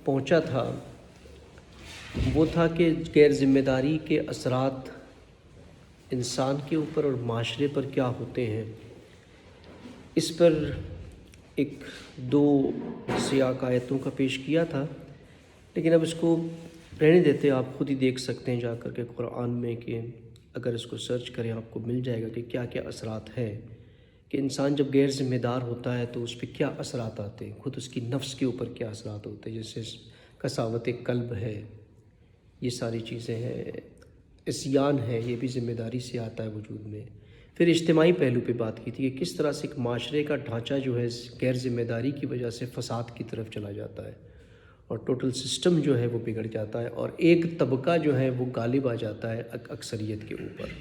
پہنچا تھا وہ تھا کہ غیر ذمہ داری کے اثرات انسان کے اوپر اور معاشرے پر کیا ہوتے ہیں، اس پر ایک 2 سیاق آیتوں کا پیش کیا تھا، لیکن اب اس کو رہنے دیتے، آپ خود ہی دیکھ سکتے ہیں جا کر کے قرآن میں کہ اگر اس کو سرچ کریں آپ کو مل جائے گا کہ کیا کیا اثرات ہیں، کہ انسان جب غیر ذمہ دار ہوتا ہے تو اس پہ کیا اثرات آتے ہیں، خود اس کی نفس کے اوپر کیا اثرات ہوتے ہیں، جیسے قساوت قلب ہے، یہ ساری چیزیں ہیں، عصیان ہے، یہ بھی ذمہ داری سے آتا ہے وجود میں۔ پھر اجتماعی پہلو پہ بات کی تھی کہ کس طرح سے ایک معاشرے کا ڈھانچہ جو ہے غیر ذمہ داری کی وجہ سے فساد کی طرف چلا جاتا ہے اور ٹوٹل سسٹم جو ہے وہ بگڑ جاتا ہے اور ایک طبقہ جو ہے وہ غالب آ جاتا ہے اکثریت کے اوپر۔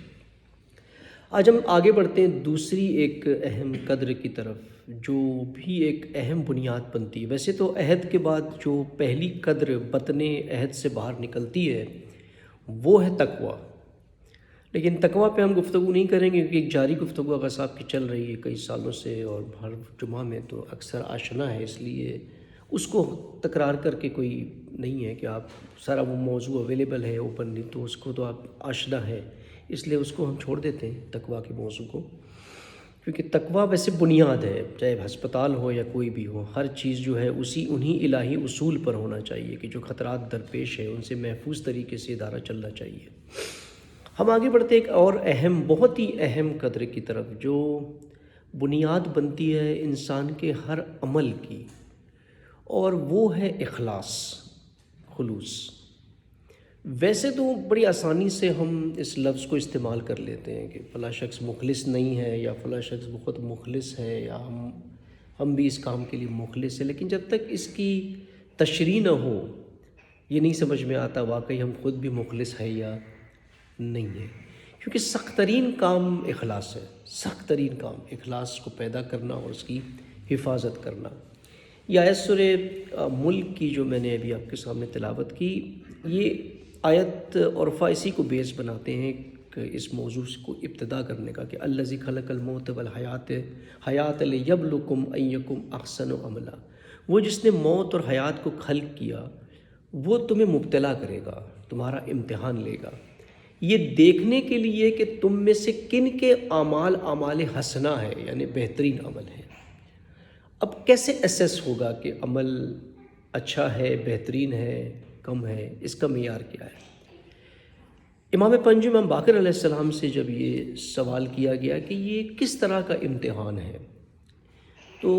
آج ہم آگے بڑھتے ہیں دوسری ایک اہم قدر کی طرف، جو بھی ایک اہم بنیاد بنتی ہے۔ ویسے تو عہد کے بعد جو پہلی قدر بطن عہد سے باہر نکلتی ہے وہ ہے تقویٰ، لیکن تقویٰ پہ ہم گفتگو نہیں کریں گے کیونکہ ایک جاری گفتگو آقا صاحب کی چل رہی ہے کئی سالوں سے اور ہر جمعہ میں تو اکثر آشنا ہے، اس لیے اس کو تکرار کر کے کوئی نہیں ہے کہ آپ سارا وہ موضوع اویلیبل ہے اوپنلی، تو اس کو تو آپ آشنا ہے، اس لیے اس کو ہم چھوڑ دیتے ہیں تقویٰ کے موضوع کو، کیونکہ تقویٰ ویسے بنیاد ہے، چاہے ہسپتال ہو یا کوئی بھی ہو، ہر چیز جو ہے انہی الہی اصول پر ہونا چاہیے کہ جو خطرات درپیش ہے ان سے محفوظ طریقے سے ادارہ چلنا چاہیے۔ ہم آگے بڑھتے ایک اور بہت ہی اہم قدر کی طرف جو بنیاد بنتی ہے انسان کے ہر عمل کی، اور وہ ہے اخلاص، خلوص۔ ویسے تو بڑی آسانی سے ہم اس لفظ کو استعمال کر لیتے ہیں کہ فلاں شخص مخلص نہیں ہے یا فلاں شخص بہت مخلص ہے یا ہم بھی اس کام کے لیے مخلص ہیں، لیکن جب تک اس کی تشریح نہ ہو یہ نہیں سمجھ میں آتا واقعی ہم خود بھی مخلص ہیں یا نہیں ہے، کیونکہ سخت ترین کام اخلاص ہے، سخت ترین کام اخلاص کو پیدا کرنا اور اس کی حفاظت کرنا۔ یہ آیت سورہ ملک کی جو میں نے ابھی آپ کے سامنے تلاوت کی، یہ آیت عرفہ اسی کو بیس بناتے ہیں کہ اس موضوع کو ابتدا کرنے کا کہ الذی خلق الموت والحیات لیبلوکم ایکم احسن عملا، وہ جس نے موت اور حیات کو خلق کیا وہ تمہیں مبتلا کرے گا، تمہارا امتحان لے گا، یہ دیکھنے کے لیے کہ تم میں سے کن کے اعمال حسنہ ہے، یعنی بہترین عمل ہے۔ اب کیسے اسیس ہوگا کہ عمل اچھا ہے، بہترین ہے، کم ہے، اس کا معیار کیا ہے؟ امام پنجم امام باقر علیہ السلام سے جب یہ سوال کیا گیا کہ یہ کس طرح کا امتحان ہے، تو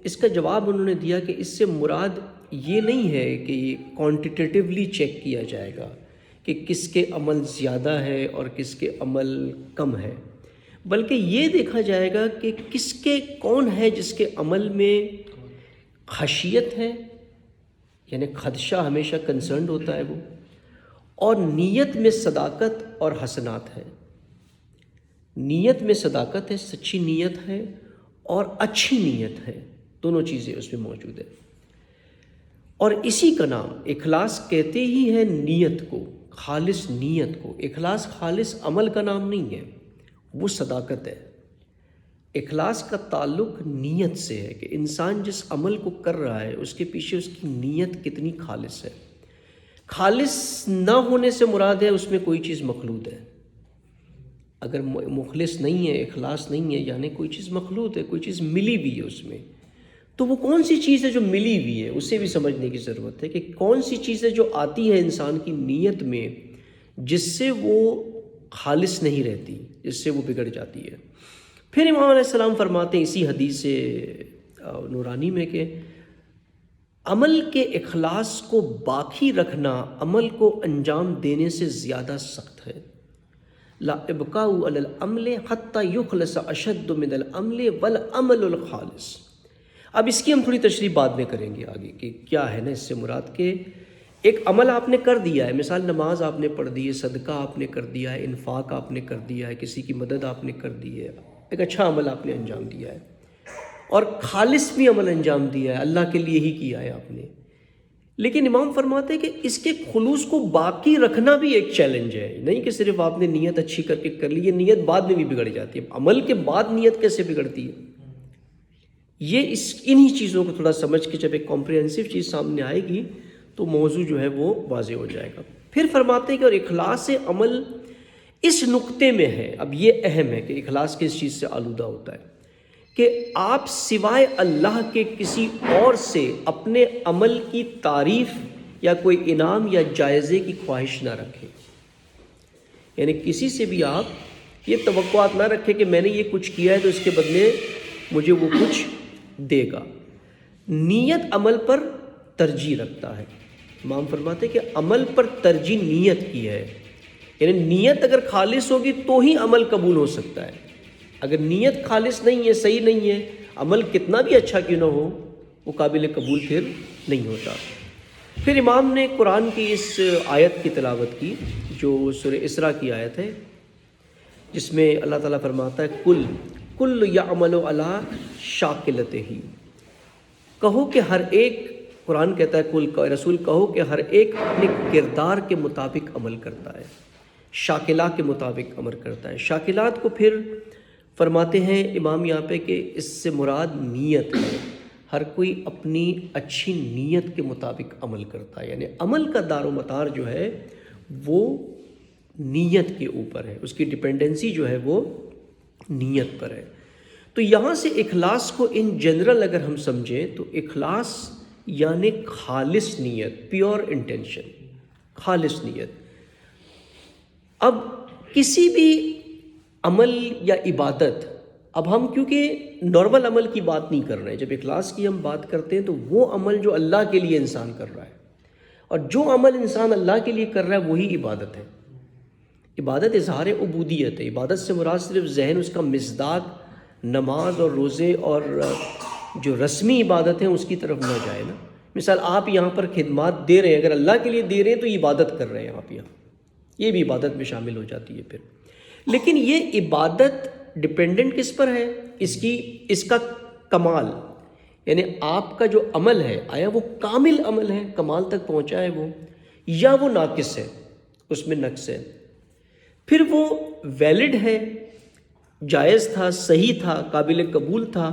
اس کا جواب انہوں نے دیا کہ اس سے مراد یہ نہیں ہے کہ یہ کوانٹیٹیولی چیک کیا جائے گا کہ کس کے عمل زیادہ ہے اور کس کے عمل کم ہے، بلکہ یہ دیکھا جائے گا کہ کون ہے جس کے عمل میں خشیت ہے، یعنی خدشہ ہمیشہ کنسرنڈ ہوتا ہے وہ، اور نیت میں صداقت اور حسنات ہے، نیت میں صداقت ہے، سچی نیت ہے اور اچھی نیت ہے، دونوں چیزیں اس میں موجود ہیں۔ اور اسی کا نام اخلاص کہتے ہی ہے نیت کو، خالص نیت کو۔ اخلاص خالص عمل کا نام نہیں ہے، وہ صداقت ہے۔ اخلاص کا تعلق نیت سے ہے کہ انسان جس عمل کو کر رہا ہے اس کے پیچھے اس کی نیت کتنی خالص ہے۔ خالص نہ ہونے سے مراد ہے اس میں کوئی چیز مخلوط ہے۔ اگر مخلص نہیں ہے، اخلاص نہیں ہے، یعنی کوئی چیز مخلوط ہے، کوئی چیز ملی ہوئی ہے اس میں، تو وہ کون سی چیز ہے جو ملی ہوئی ہے، اسے بھی سمجھنے کی ضرورت ہے کہ کون سی چیز ہے جو آتی ہے انسان کی نیت میں جس سے وہ خالص نہیں رہتی، جس سے وہ بگڑ جاتی ہے۔ پھر امام علیہ السلام فرماتے ہیں اسی حدیث نورانی میں کہ عمل کے اخلاص کو باقی رکھنا عمل کو انجام دینے سے زیادہ سخت ہے۔ لا ابقاء علی العمل حتی یخلص اشد من العمل والعمل الخالص۔ اب اس کی ہم تھوڑی تشریح بعد میں کریں گے آگے کہ کیا ہے نا اس سے مراد، کہ ایک عمل آپ نے کر دیا ہے، مثال نماز آپ نے پڑھ دی ہے، صدقہ آپ نے کر دیا ہے، انفاق آپ نے کر دیا ہے، کسی کی مدد آپ نے کر دی ہے، ایک اچھا عمل آپ نے انجام دیا ہے اور خالص بھی عمل انجام دیا ہے، اللہ کے لیے ہی کیا ہے آپ نے، لیکن امام فرماتے ہیں کہ اس کے خلوص کو باقی رکھنا بھی ایک چیلنج ہے، نہیں کہ صرف آپ نے نیت اچھی کر کے کر لی، یہ نیت بعد میں بھی بگڑ جاتی ہے، عمل کے بعد نیت کیسے بگڑتی ہے؟ یہ انہی چیزوں کو تھوڑا سمجھ کے جب ایک کمپریہنسو چیز سامنے آئے گی تو موضوع جو ہے وہ واضح ہو جائے گا۔ پھر فرماتے ہیں کہ اور اخلاص عمل اس نقطے میں ہے، اب یہ اہم ہے کہ اخلاص کس چیز سے آلودہ ہوتا ہے، کہ آپ سوائے اللہ کے کسی اور سے اپنے عمل کی تعریف یا کوئی انعام یا جائزے کی خواہش نہ رکھیں۔ یعنی کسی سے بھی آپ یہ توقعات نہ رکھیں کہ میں نے یہ کچھ کیا ہے تو اس کے بدلے مجھے وہ کچھ دے گا۔ نیت عمل پر ترجیح رکھتا ہے۔ امام فرماتے ہیں کہ عمل پر ترجیح نیت کی ہے، یعنی نیت اگر خالص ہوگی تو ہی عمل قبول ہو سکتا ہے۔ اگر نیت خالص نہیں ہے، صحیح نہیں ہے، عمل کتنا بھی اچھا کیوں نہ ہو وہ قابل قبول پھر نہیں ہوتا۔ پھر امام نے قرآن کی اس آیت کی تلاوت کی جو سورہ اسراء کی آیت ہے، جس میں اللہ تعالیٰ فرماتا ہے کل یعمل علی شاکلتہ، کہو کہ ہر ایک، قرآن کہتا ہے کل، رسول کہو کہ ہر ایک اپنے کردار کے مطابق عمل کرتا ہے، شاکلہ کے مطابق عمل کرتا ہے۔ شاکلات کو پھر فرماتے ہیں امام یہاں پہ کہ اس سے مراد نیت ہے، ہر کوئی اپنی اچھی نیت کے مطابق عمل کرتا ہے، یعنی عمل کا دار و مدار جو ہے وہ نیت کے اوپر ہے، اس کی ڈپینڈنسی جو ہے وہ نیت پر ہے۔ تو یہاں سے اخلاص کو ان جنرل اگر ہم سمجھیں تو اخلاص یعنی خالص نیت، پیور انٹینشن، خالص نیت۔ اب کسی بھی عمل یا عبادت، اب ہم کیونکہ نارمل عمل کی بات نہیں کر رہے ہیں، جب اخلاص کی ہم بات کرتے ہیں تو وہ عمل جو اللہ کے لیے انسان کر رہا ہے، اور جو عمل انسان اللہ کے لیے کر رہا ہے وہی عبادت ہے۔ عبادت اظہار عبودیت ہے، عبادت سے مراد صرف ذہن اس کا مصداق نماز اور روزے اور جو رسمی عبادت ہیں اس کی طرف نہ جائے نا۔ مثال آپ یہاں پر خدمات دے رہے ہیں، اگر اللہ کے لیے دے رہے ہیں تو یہ عبادت کر رہے ہیں آپ یہاں، یہ بھی عبادت میں شامل ہو جاتی ہے پھر۔ لیکن یہ عبادت ڈپینڈنٹ کس پر ہے؟ اس کا کمال، یعنی آپ کا جو عمل ہے آیا وہ کامل عمل ہے، کمال تک پہنچا ہے وہ، یا وہ ناقص ہے، اس میں نقص ہے۔ پھر وہ ویلڈ ہے، جائز تھا، صحیح تھا، قابل قبول تھا،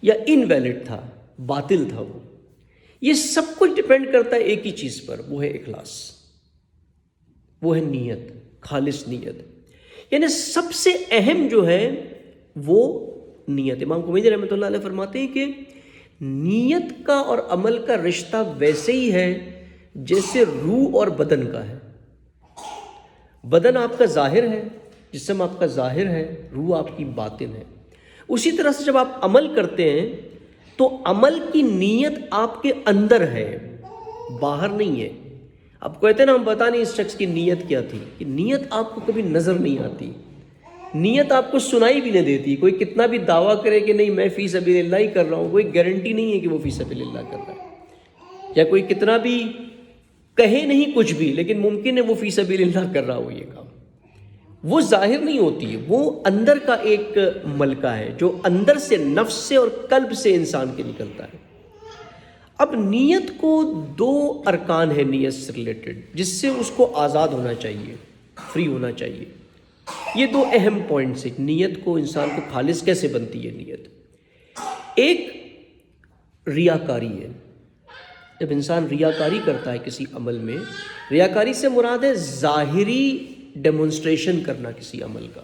یا انویلڈ تھا، باطل تھا وہ۔ یہ سب کچھ ڈپینڈ کرتا ہے ایک ہی چیز پر، وہ ہے اخلاص، وہ ہے نیت، خالص نیت۔ یعنی سب سے اہم جو ہے وہ نیت۔ امام کمیجی رحمۃ اللہ علیہ فرماتے ہیں کہ نیت کا اور عمل کا رشتہ ویسے ہی ہے جیسے روح اور بدن کا ہے۔ بدن آپ کا ظاہر ہے، جسم آپ کا ظاہر ہے، روح آپ کی باطن ہے۔ اسی طرح سے جب آپ عمل کرتے ہیں تو عمل کی نیت آپ کے اندر ہے، باہر نہیں ہے۔ اب کہتے ہیں نا ہم بتا نہیں اس شخص کی نیت کیا تھی، کہ نیت آپ کو کبھی نظر نہیں آتی، نیت آپ کو سنائی بھی نہیں دیتی۔ کوئی کتنا بھی دعویٰ کرے کہ نہیں میں فی سبیل اللہ ہی کر رہا ہوں، کوئی گارنٹی نہیں ہے کہ وہ فی سبیل اللہ کر رہا ہے، یا کوئی کتنا بھی کہے نہیں کچھ بھی، لیکن ممکن ہے وہ فی سبیل اللہ کر رہا ہو یہ کام۔ وہ ظاہر نہیں ہوتی ہے، وہ اندر کا ایک ملکہ ہے جو اندر سے، نفس سے اور قلب سے انسان کے نکلتا ہے۔ اب نیت کو دو ارکان ہیں نیت سے ریلیٹڈ، جس سے اس کو آزاد ہونا چاہیے، فری ہونا چاہیے۔ یہ دو اہم پوائنٹس ہیں، نیت کو، انسان کو خالص کیسے بنتی ہے نیت۔ ایک ریاکاری ہے، جب انسان ریاکاری کرتا ہے کسی عمل میں، ریاکاری سے مراد ہے ظاہری ڈیمونسٹریشن کرنا کسی عمل کا،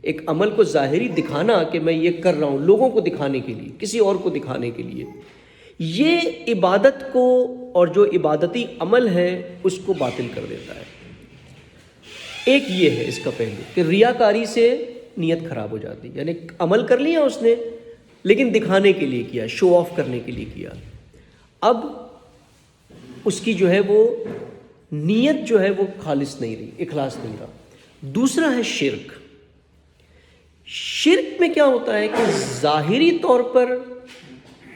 ایک عمل کو ظاہری دکھانا کہ میں یہ کر رہا ہوں لوگوں کو دکھانے کے لیے، کسی اور کو دکھانے کے لیے۔ یہ عبادت کو اور جو عبادتی عمل ہے اس کو باطل کر دیتا ہے۔ ایک یہ ہے اس کا پہلو کہ ریاکاری سے نیت خراب ہو جاتی، یعنی عمل کر لیا اس نے لیکن دکھانے کے لیے کیا، شو آف کرنے کے لیے کیا، اب اس کی جو ہے وہ نیت جو ہے وہ خالص نہیں رہی، اخلاص نہیں رہا۔ دوسرا ہے شرک۔ شرک میں کیا ہوتا ہے کہ ظاہری طور پر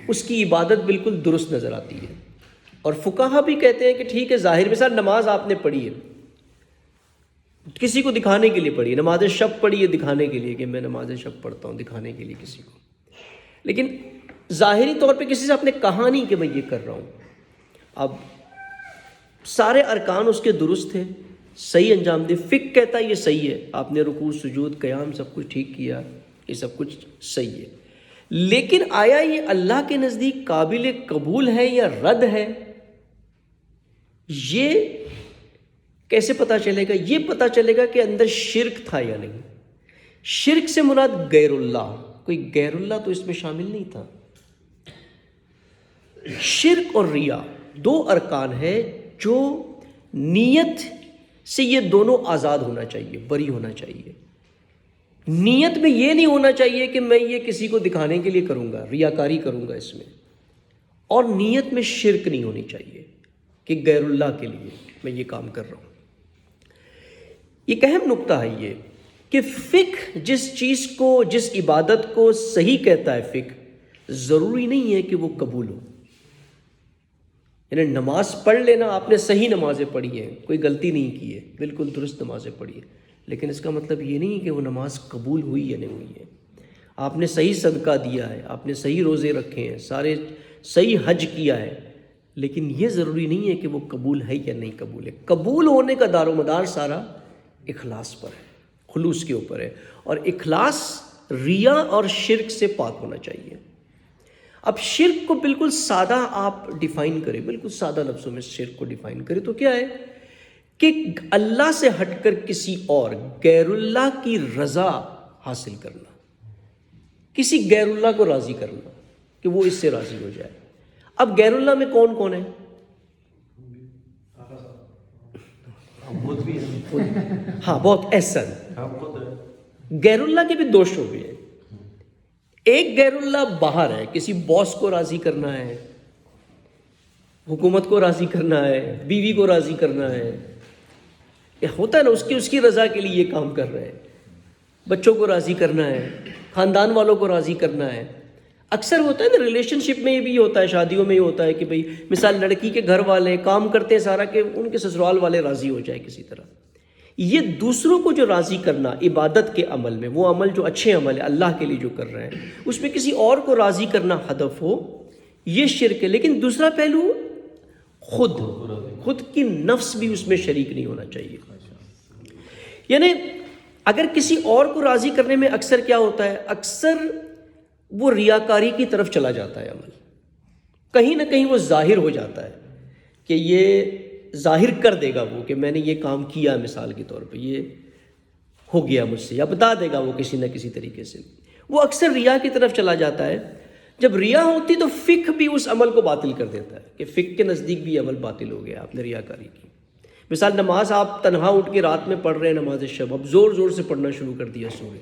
اس کی عبادت بالکل درست نظر آتی ہے، اور فقہا بھی کہتے ہیں کہ ٹھیک ہے ظاہر میں، نماز آپ نے پڑھی ہے، کسی کو دکھانے کے لیے پڑھی ہے، نماز شب پڑھی ہے دکھانے کے لیے کہ میں نماز شب پڑھتا ہوں، دکھانے کے لیے کسی کو، لیکن ظاہری طور پہ کسی سے آپ نے کہا نہیں کہ میں یہ کر رہا ہوں۔ اب سارے ارکان اس کے درست ہیں، صحیح انجام دے، فقہ کہتا ہے یہ صحیح ہے، آپ نے رکوع سجود قیام سب کچھ ٹھیک کیا، یہ سب کچھ صحیح ہے، لیکن آیا یہ اللہ کے نزدیک قابل قبول ہے یا رد ہے؟ یہ کیسے پتہ چلے گا؟ یہ پتہ چلے گا کہ اندر شرک تھا یا نہیں۔ شرک سے مراد غیر اللہ، کوئی غیر اللہ تو اس میں شامل نہیں تھا۔ شرک اور ریا دو ارکان ہے جو نیت سے یہ دونوں آزاد ہونا چاہیے، بری ہونا چاہیے۔ نیت میں یہ نہیں ہونا چاہیے کہ میں یہ کسی کو دکھانے کے لیے کروں گا، ریاکاری کروں گا اس میں، اور نیت میں شرک نہیں ہونی چاہیے کہ غیر اللہ کے لیے میں یہ کام کر رہا ہوں۔ ایک اہم نقطہ ہے یہ کہ فقہ جس چیز کو، جس عبادت کو صحیح کہتا ہے فقہ، ضروری نہیں ہے کہ وہ قبول ہو۔ یعنی نماز پڑھ لینا، آپ نے صحیح نمازیں پڑھی ہیں، کوئی غلطی نہیں کی ہے، بالکل درست نمازیں پڑھی ہیں، لیکن اس کا مطلب یہ نہیں کہ وہ نماز قبول ہوئی یا نہیں ہوئی ہے۔ آپ نے صحیح صدقہ دیا ہے، آپ نے صحیح روزے رکھے ہیں، سارے صحیح حج کیا ہے، لیکن یہ ضروری نہیں ہے کہ وہ قبول ہے یا نہیں قبول ہے۔ قبول ہونے کا دار و مدار سارا اخلاص پر ہے، خلوص کے اوپر ہے، اور اخلاص ریا اور شرک سے پاک ہونا چاہیے۔ اب شرک کو بالکل سادہ آپ ڈیفائن کریں، بالکل سادہ لفظوں میں شرک کو ڈیفائن کریں تو کیا ہے کہ اللہ سے ہٹ کر کسی اور غیر اللہ کی رضا حاصل کرنا، کسی غیر اللہ کو راضی کرنا کہ وہ اس سے راضی ہو جائے۔ اب غیر اللہ میں کون کون ہے؟ ہاں، بہت احسن۔ غیر اللہ کے بھی دو شعبے ہیں۔ ایک غیر اللہ باہر ہے، کسی باس کو راضی کرنا ہے، حکومت کو راضی کرنا ہے، بیوی کو راضی کرنا ہے، یہ ہوتا ہے نا، اس کی رضا کے لیے یہ کام کر رہے ہیں، بچوں کو راضی کرنا ہے، خاندان والوں کو راضی کرنا ہے۔ اکثر ہوتا ہے نا ریلیشن شپ میں، یہ بھی ہوتا ہے، شادیوں میں یہ ہوتا ہے کہ بھئی مثال لڑکی کے گھر والے کام کرتے ہیں سارا کہ ان کے سسرال والے راضی ہو جائے کسی طرح۔ یہ دوسروں کو جو راضی کرنا عبادت کے عمل میں، وہ عمل جو اچھے عمل ہے اللہ کے لیے جو کر رہے ہیں، اس میں کسی اور کو راضی کرنا ہدف ہو، یہ شرک ہے۔ لیکن دوسرا پہلو خود کی نفس بھی اس میں شریک نہیں ہونا چاہیے۔ یعنی اگر کسی اور کو راضی کرنے میں اکثر کیا ہوتا ہے، اکثر وہ ریاکاری کی طرف چلا جاتا ہے عمل، کہیں نہ کہیں وہ ظاہر ہو جاتا ہے کہ یہ ظاہر کر دے گا وہ کہ میں نے یہ کام کیا، مثال کے طور پہ یہ ہو گیا مجھ سے، یا بتا دے گا وہ کسی نہ کسی طریقے سے، وہ اکثر ریا کی طرف چلا جاتا ہے۔ جب ریا ہوتی تو فقہ بھی اس عمل کو باطل کر دیتا ہے کہ فقہ کے نزدیک بھی عمل باطل ہو گیا، آپ نے ریاکاری کی۔ مثال نماز آپ تنہا اٹھ کے رات میں پڑھ رہے ہیں، نماز شب، اب زور زور سے پڑھنا شروع کر دیا سورہ،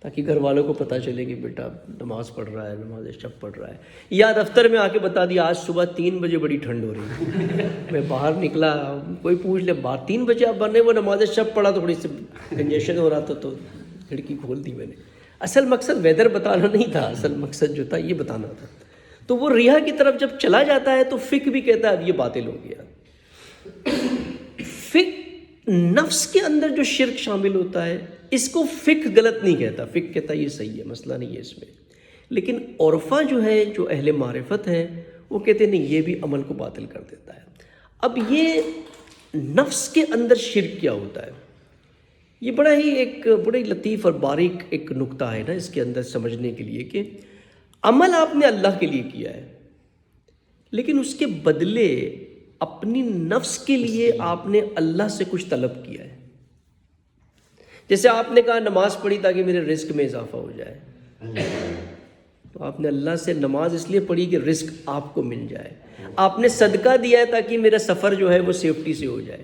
تاکہ گھر والوں کو پتہ چلے کہ بیٹا نماز پڑھ رہا ہے، نماز شب پڑھ رہا ہے، یا دفتر میں آ کے بتا دیا آج صبح 3 بجے بڑی ٹھنڈ ہو رہی ہے، میں باہر نکلا، کوئی پوچھ لے باہر 3 بجے آپ بنے، وہ نماز شب پڑھا، تھوڑی سی کنجیشن ہو رہا تھا تو کھڑکی کھول دی میں نے۔ اصل مقصد ویدر بتانا نہیں تھا، اصل مقصد جو تھا یہ بتانا تھا۔ تو وہ ریا کی طرف جب چلا جاتا ہے تو فقہ بھی کہتا ہے اب یہ باطل ہو گیا۔ فقہ نفس کے اندر جو شرک شامل ہوتا ہے اس کو فقہ غلط نہیں کہتا، فقہ کہتا ہے یہ صحیح ہے، مسئلہ نہیں ہے اس میں، لیکن عرفہ جو ہے، جو اہل معرفت ہے، وہ کہتے ہیں نہیں، یہ بھی عمل کو باطل کر دیتا ہے۔ اب یہ نفس کے اندر شرک کیا ہوتا ہے، یہ بڑا ہی لطیف اور باریک ایک نقطہ ہے نا اس کے اندر سمجھنے کے لیے، کہ عمل آپ نے اللہ کے لیے کیا ہے، لیکن اس کے بدلے اپنی نفس کے لیے آپ نے اللہ سے کچھ طلب کیا ہے۔ جیسے آپ نے کہا نماز پڑھی تاکہ میرے رزق میں اضافہ ہو جائے، تو آپ نے اللہ سے نماز اس لیے پڑھی کہ رزق آپ کو مل جائے۔ آپ نے صدقہ دیا ہے تاکہ میرا سفر جو ہے وہ سیفٹی سے ہو جائے۔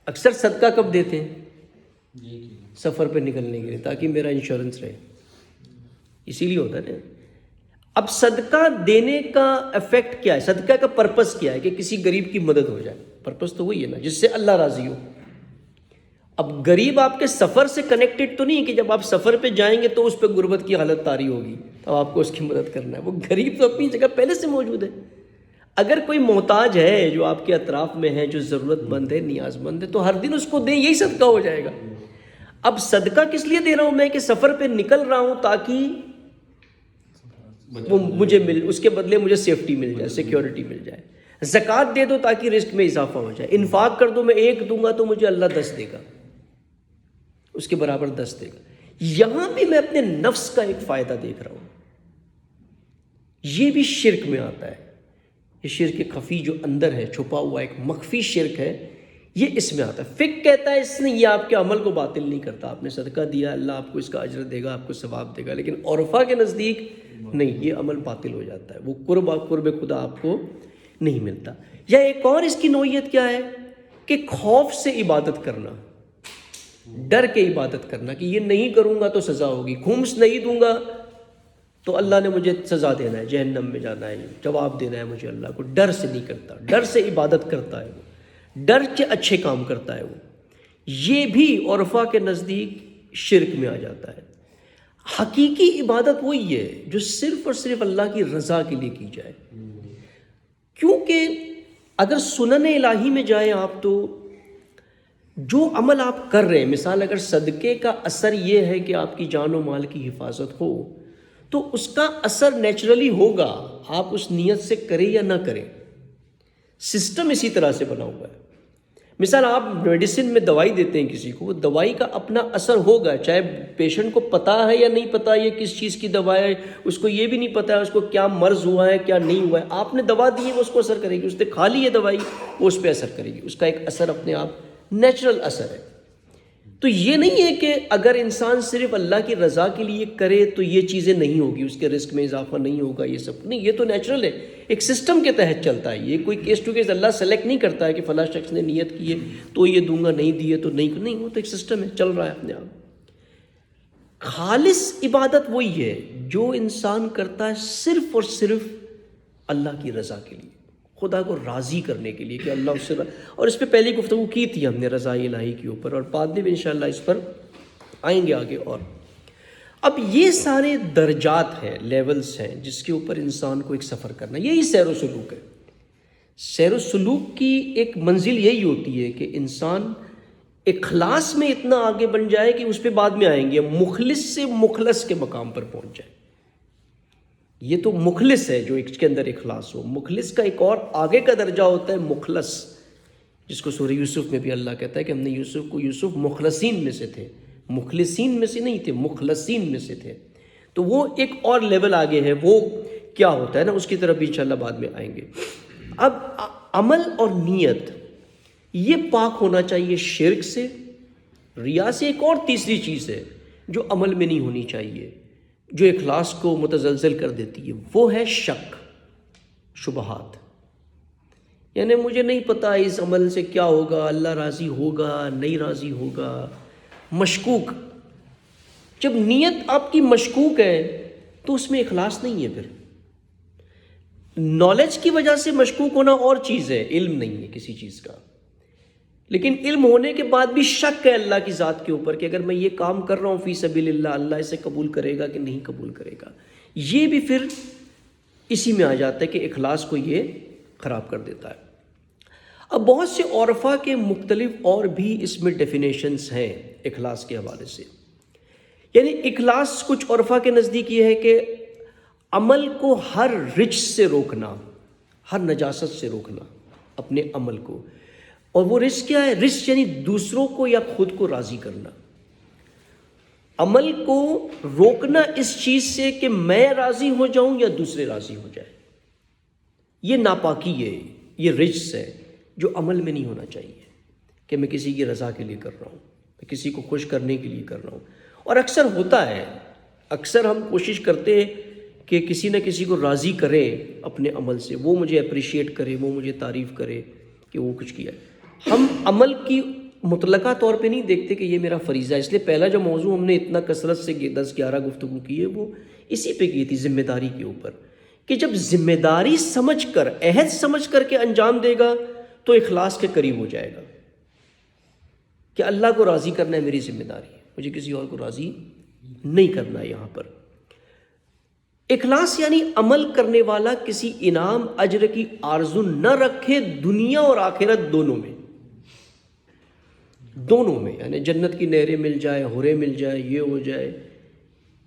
اکثر صدقہ کب دیتے ہیں؟ سفر پہ نکلنے کے لیے، تاکہ میرا انشورنس رہے، اسی لیے ہوتا ہے نا۔ اب صدقہ دینے کا ایفیکٹ کیا ہے، صدقہ کا پرپس کیا ہے؟ کہ کسی غریب کی مدد ہو جائے، پرپس تو وہی ہے نا جس سے اللہ راضی ہو۔ اب غریب آپ کے سفر سے کنیکٹڈ تو نہیں کہ جب آپ سفر پہ جائیں گے تو اس پہ غربت کی حالت طاری ہوگی تو آپ کو اس کی مدد کرنا ہے، وہ غریب تو اپنی جگہ پہلے سے موجود ہے۔ اگر کوئی محتاج ہے جو آپ کے اطراف میں ہے، جو ضرورت مند ہے، نیاز مند ہے، تو ہر دن اس کو دیں، یہی صدقہ ہو جائے گا۔ اب صدقہ کس لیے دے رہا ہوں میں؟ کہ سفر پہ نکل رہا ہوں تاکہ وہ مجھے اس کے بدلے مجھے سیفٹی مل جائے، سیکیورٹی مل جائے۔ زکوٰۃ دے دو تاکہ رزق میں اضافہ ہو جائے، انفاق کر دو، میں 1 دوں گا تو مجھے اللہ 10 دے گا، اس کے برابر 10 دے گا۔ یہاں بھی میں اپنے نفس کا ایک فائدہ دیکھ رہا ہوں، یہ بھی شرک میں آتا ہے۔ یہ شرک خفی جو اندر ہے چھپا ہوا ایک مخفی شرک ہے، یہ اس میں آتا ہے۔ فقہ کہتا ہے اس نے یہ آپ کے عمل کو باطل نہیں کرتا، آپ نے صدقہ دیا اللہ آپ کو اس کا اجر دے گا، آپ کو ثواب دے گا، لیکن عرفہ کے نزدیک نہیں، یہ عمل باطل ہو جاتا ہے، وہ قرب خدا آپ کو نہیں ملتا۔ یا ایک اور اس کی نوعیت کیا ہے کہ خوف سے عبادت کرنا، ڈر کے عبادت کرنا کہ یہ نہیں کروں گا تو سزا ہوگی، خمس نہیں دوں گا تو اللہ نے مجھے سزا دینا ہے، جہنم میں جانا ہے، جواب دینا ہے مجھے اللہ کو، ڈر سے نہیں کرتا، ڈر سے عبادت کرتا ہے وہ، ڈر کے اچھے کام کرتا ہے وہ، یہ بھی عرفہ کے نزدیک شرک میں آ جاتا ہے۔ حقیقی عبادت وہی ہے جو صرف اور صرف اللہ کی رضا کے لیے کی جائے، کیونکہ اگر سنن الہی میں جائیں آپ تو جو عمل آپ کر رہے ہیں، مثال اگر صدقے کا اثر یہ ہے کہ آپ کی جان و مال کی حفاظت ہو تو اس کا اثر نیچرلی ہوگا، آپ اس نیت سے کریں یا نہ کریں، سسٹم اسی طرح سے بنا ہوا ہے۔ مثال آپ میڈیسن میں دوائی دیتے ہیں کسی کو، وہ دوائی کا اپنا اثر ہوگا، چاہے پیشنٹ کو پتہ ہے یا نہیں پتہ یہ کس چیز کی دوا ہے، اس کو یہ بھی نہیں پتہ ہے اس کو کیا مرض ہوا ہے کیا نہیں ہوا ہے، آپ نے دوا دی ہے وہ اس کو اثر کرے گی، اس نے کھا لی ہے دوائی وہ اس پہ اثر کرے گی، اس کا ایک اثر اپنے آپ نیچرل اثر ہے۔ تو یہ نہیں ہے کہ اگر انسان صرف اللہ کی رضا کے لیے کرے تو یہ چیزیں نہیں ہوگی، اس کے رزق میں اضافہ نہیں ہوگا، یہ سب نہیں، یہ تو نیچرل ہے، ایک سسٹم کے تحت چلتا ہے، یہ کوئی case to case Allah select نہیں کرتا ہے کہ فلاں شخص نے نیت کی ہے تو یہ دوں گا، نہیں دیے تو نہیں، وہ تو ایک سسٹم ہے چل رہا ہے اپنے آپ۔ خالص عبادت وہی ہے جو انسان کرتا ہے صرف اور صرف اللہ کی رضا کے لیے، خدا کو راضی کرنے کے لیے کہ اللہ اس سے، اور اس پہ پہلی گفتگو کی تھی ہم نے رضا الہی کے اوپر، اور بعد میں بھی انشاءاللہ اس پر آئیں گے آگے۔ اور اب یہ سارے درجات ہیں، لیولز ہیں جس کے اوپر انسان کو ایک سفر کرنا، یہی سیر و سلوک ہے۔ سیر و سلوک کی ایک منزل یہی ہوتی ہے کہ انسان اخلاص میں اتنا آگے بن جائے کہ اس پہ بعد میں آئیں گے، مخلص سے مخلص کے مقام پر پہنچ جائے۔ یہ تو مخلص ہے جو اس کے اندر اخلاص ہو، مخلص کا ایک اور آگے کا درجہ ہوتا ہے مخلص، جس کو سورہ یوسف میں بھی اللہ کہتا ہے کہ ہم نے یوسف مخلصین میں سے تھے، مخلصین میں سے نہیں تھے، مخلصین میں سے تھے۔ تو وہ ایک اور لیول آگے ہے، وہ کیا ہوتا ہے نا، اس کی طرف بھی انشاءاللہ بعد میں آئیں گے۔ اب عمل اور نیت یہ پاک ہونا چاہیے شرک سے، ریا سے، ایک اور تیسری چیز ہے جو عمل میں نہیں ہونی چاہیے، جو اخلاص کو متزلزل کر دیتی ہے، وہ ہے شک، شبہات، یعنی مجھے نہیں پتا اس عمل سے کیا ہوگا، اللہ راضی ہوگا نہیں راضی ہوگا، مشکوک۔ جب نیت آپ کی مشکوک ہے تو اس میں اخلاص نہیں ہے۔ پھر نالج کی وجہ سے مشکوک ہونا اور چیز ہے، علم نہیں ہے کسی چیز کا، لیکن علم ہونے کے بعد بھی شک ہے اللہ کی ذات کے اوپر کہ اگر میں یہ کام کر رہا ہوں فی سبیل اللہ، اللہ اسے قبول کرے گا کہ نہیں قبول کرے گا، یہ بھی پھر اسی میں آ جاتا ہے کہ اخلاص کو یہ خراب کر دیتا ہے۔ اب بہت سے عرفہ کے مختلف اور بھی اس میں ڈیفینیشنز ہیں اخلاص کے حوالے سے، یعنی اخلاص کچھ عرفہ کے نزدیک یہ ہے کہ عمل کو ہر رچ سے روکنا، ہر نجاست سے روکنا اپنے عمل کو، اور وہ رچ کیا ہے؟ رچ یعنی دوسروں کو یا خود کو راضی کرنا، عمل کو روکنا اس چیز سے کہ میں راضی ہو جاؤں یا دوسرے راضی ہو جائے، یہ ناپاکی ہے، یہ رجس ہے جو عمل میں نہیں ہونا چاہیے کہ میں کسی کی رضا کے لیے کر رہا ہوں، میں کسی کو خوش کرنے کے لیے کر رہا ہوں۔ اور اکثر ہوتا ہے، اکثر ہم کوشش کرتے ہیں کہ کسی نہ کسی کو راضی کریں اپنے عمل سے، وہ مجھے اپریشیٹ کرے، وہ مجھے تعریف کرے کہ وہ کچھ کیا ہے۔ ہم عمل کی مطلقہ طور پہ نہیں دیکھتے کہ یہ میرا فریضہ ہے، اس لیے پہلا جو موضوع ہم نے اتنا کثرت سے 10-11 گفتگو کی ہے وہ اسی پہ کی تھی، ذمہ داری کے اوپر، کہ جب ذمہ داری سمجھ کر، عہد سمجھ کر کے انجام دے گا تو اخلاص کے قریب ہو جائے گا کہ اللہ کو راضی کرنا ہے میری ذمہ داری ہے، مجھے کسی اور کو راضی نہیں کرنا ہے۔ یہاں پر اخلاص یعنی عمل کرنے والا کسی انعام اجر کی آرزو نہ رکھے، دنیا اور آخرت دونوں میں، یعنی جنت کی نہریں مل جائے، حوریں مل جائے، یہ ہو جائے،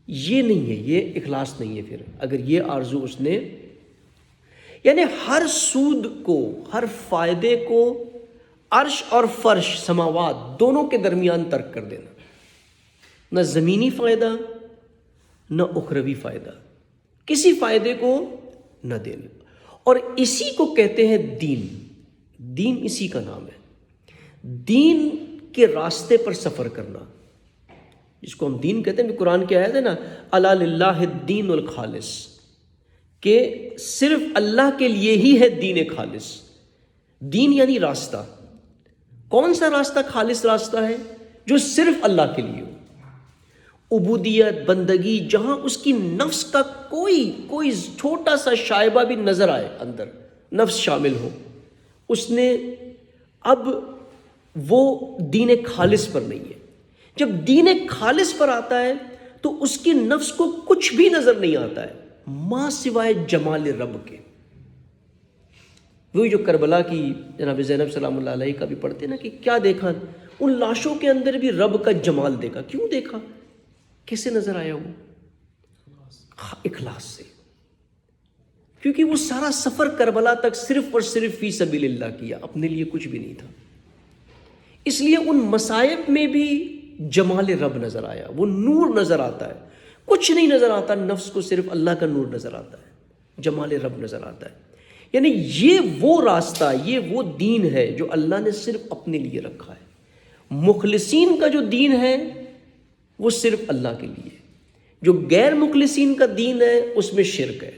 یہ نہیں ہے، یہ اخلاص نہیں ہے۔ پھر اگر یہ آرزو اس نے، یعنی ہر سود کو، ہر فائدے کو عرش اور فرش، سماوات دونوں کے درمیان ترک کر دینا، نہ زمینی فائدہ نہ اخروی فائدہ، کسی فائدے کو نہ دینا۔ اور اسی کو کہتے ہیں دین. دین اسی کا نام ہے. دین کے راستے پر سفر کرنا جس کو ہم دین کہتے ہیں. قرآن کی آیت ہے نا، الا للہ الدین الخالص، کہ صرف اللہ کے لیے ہی ہے دین خالص. دین یعنی راستہ. کون سا راستہ خالص راستہ ہے؟ جو صرف اللہ کے لیے ہو. عبودیت، بندگی، جہاں اس کی نفس کا کوئی چھوٹا سا شائبہ بھی نظر آئے، اندر نفس شامل ہو، اس نے اب وہ دین خالص پر نہیں ہے. جب دین خالص پر آتا ہے تو اس کی نفس کو کچھ بھی نظر نہیں آتا ہے ماں سوائے جمال رب کے. وہی جو کربلا کی جناب زینب سلام اللہ علیہ کا بھی پڑھتے نا کہ کیا دیکھا، ان لاشوں کے اندر بھی رب کا جمال دیکھا. کیوں دیکھا؟ کیسے نظر آیا وہ؟ اخلاص سے. کیونکہ وہ سارا سفر کربلا تک صرف اور صرف فی سبیل اللہ کیا، اپنے لیے کچھ بھی نہیں تھا. اس لیے ان مصائب میں بھی جمال رب نظر آیا، وہ نور نظر آتا ہے. کچھ نہیں نظر آتا نفس کو، صرف اللہ کا نور نظر آتا ہے، جمال رب نظر آتا ہے. یعنی یہ وہ راستہ، یہ وہ دین ہے جو اللہ نے صرف اپنے لیے رکھا ہے. مخلصین کا جو دین ہے وہ صرف اللہ کے لیے. جو غیر مخلصین کا دین ہے اس میں شرک ہے.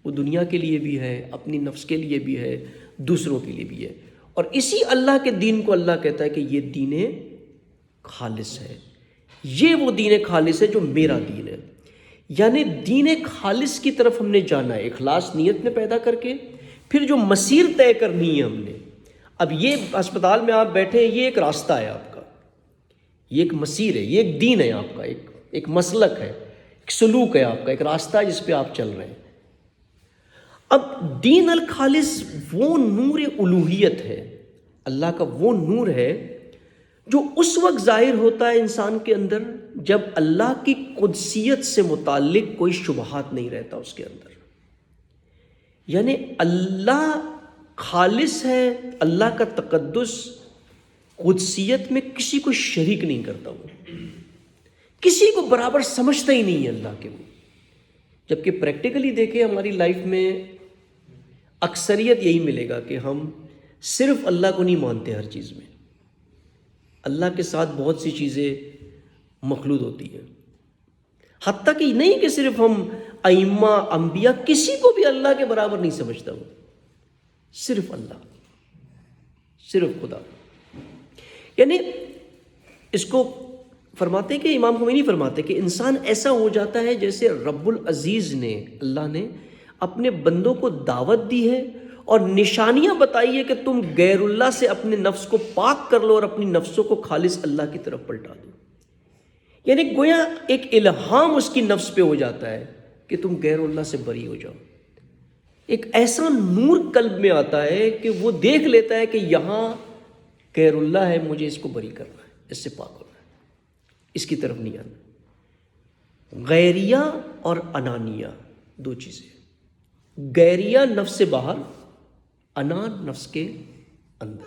وہ دنیا کے لیے بھی ہے، اپنی نفس کے لیے بھی ہے، دوسروں کے لیے بھی ہے. اور اسی اللہ کے دین کو اللہ کہتا ہے کہ یہ دین خالص ہے. یہ وہ دین خالص ہے جو میرا دین ہے. یعنی دین خالص کی طرف ہم نے جانا ہے، اخلاص نیت میں پیدا کر کے. پھر جو مسیر طے کرنی ہے ہم نے، اب یہ ہسپتال میں آپ بیٹھے ہیں، یہ ایک راستہ ہے آپ کا، یہ ایک مسیر ہے، یہ ایک دین ہے آپ کا، ایک مسلک ہے، ایک سلوک ہے آپ کا، ایک راستہ ہے جس پہ آپ چل رہے ہیں. اب دین الخالص وہ نور الوہیت ہے، اللہ کا وہ نور ہے جو اس وقت ظاہر ہوتا ہے انسان کے اندر جب اللہ کی قدسیت سے متعلق کوئی شبہات نہیں رہتا اس کے اندر. یعنی اللہ خالص ہے، اللہ کا تقدس قدسیت میں کسی کو شریک نہیں کرتا، وہ کسی کو برابر سمجھتا ہی نہیں ہے اللہ کے. وہ جبکہ پریکٹیکلی دیکھیں ہماری لائف میں اکثریت یہی ملے گا کہ ہم صرف اللہ کو نہیں مانتے. ہر چیز میں اللہ کے ساتھ بہت سی چیزیں مخلوط ہوتی ہیں. حتیٰ کہ نہیں کہ صرف ہم ائمہ انبیاء، کسی کو بھی اللہ کے برابر نہیں سمجھتا. وہ صرف اللہ، صرف خدا. یعنی اس کو فرماتے کہ امام خمینی فرماتے کہ انسان ایسا ہو جاتا ہے جیسے رب العزیز نے، اللہ نے اپنے بندوں کو دعوت دی ہے اور نشانیاں بتائی ہے کہ تم غیر اللہ سے اپنے نفس کو پاک کر لو اور اپنی نفسوں کو خالص اللہ کی طرف پلٹا دو. یعنی گویا ایک الہام اس کی نفس پہ ہو جاتا ہے کہ تم غیر اللہ سے بری ہو جاؤ. ایک ایسا نور قلب میں آتا ہے کہ وہ دیکھ لیتا ہے کہ یہاں غیر اللہ ہے، مجھے اس کو بری کرنا ہے، اس سے پاک ہونا ہے، اس کی طرف نہیں آنا. غیریہ اور انانیہ دو چیزیں. غیریہ نفس سے باہر، انا نفس کے اندر.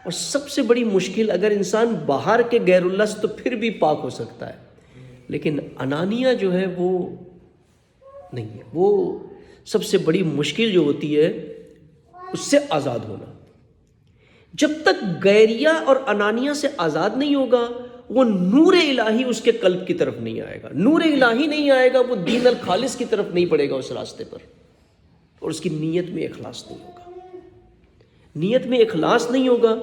اور سب سے بڑی مشکل، اگر انسان باہر کے غیر اللہ سے تو پھر بھی پاک ہو سکتا ہے، لیکن انانیہ جو ہے وہ نہیں ہے. وہ سب سے بڑی مشکل جو ہوتی ہے اس سے آزاد ہونا. جب تک غیریہ اور انانیہ سے آزاد نہیں ہوگا وہ نور الہی اس کے قلب کی طرف نہیں آئے گا. نور الہی نہیں آئے گا، وہ دین الخالص کی طرف نہیں پڑے گا اس راستے پر، اور اس کی نیت میں اخلاص نہیں ہوگا. نیت میں اخلاص نہیں ہوگا.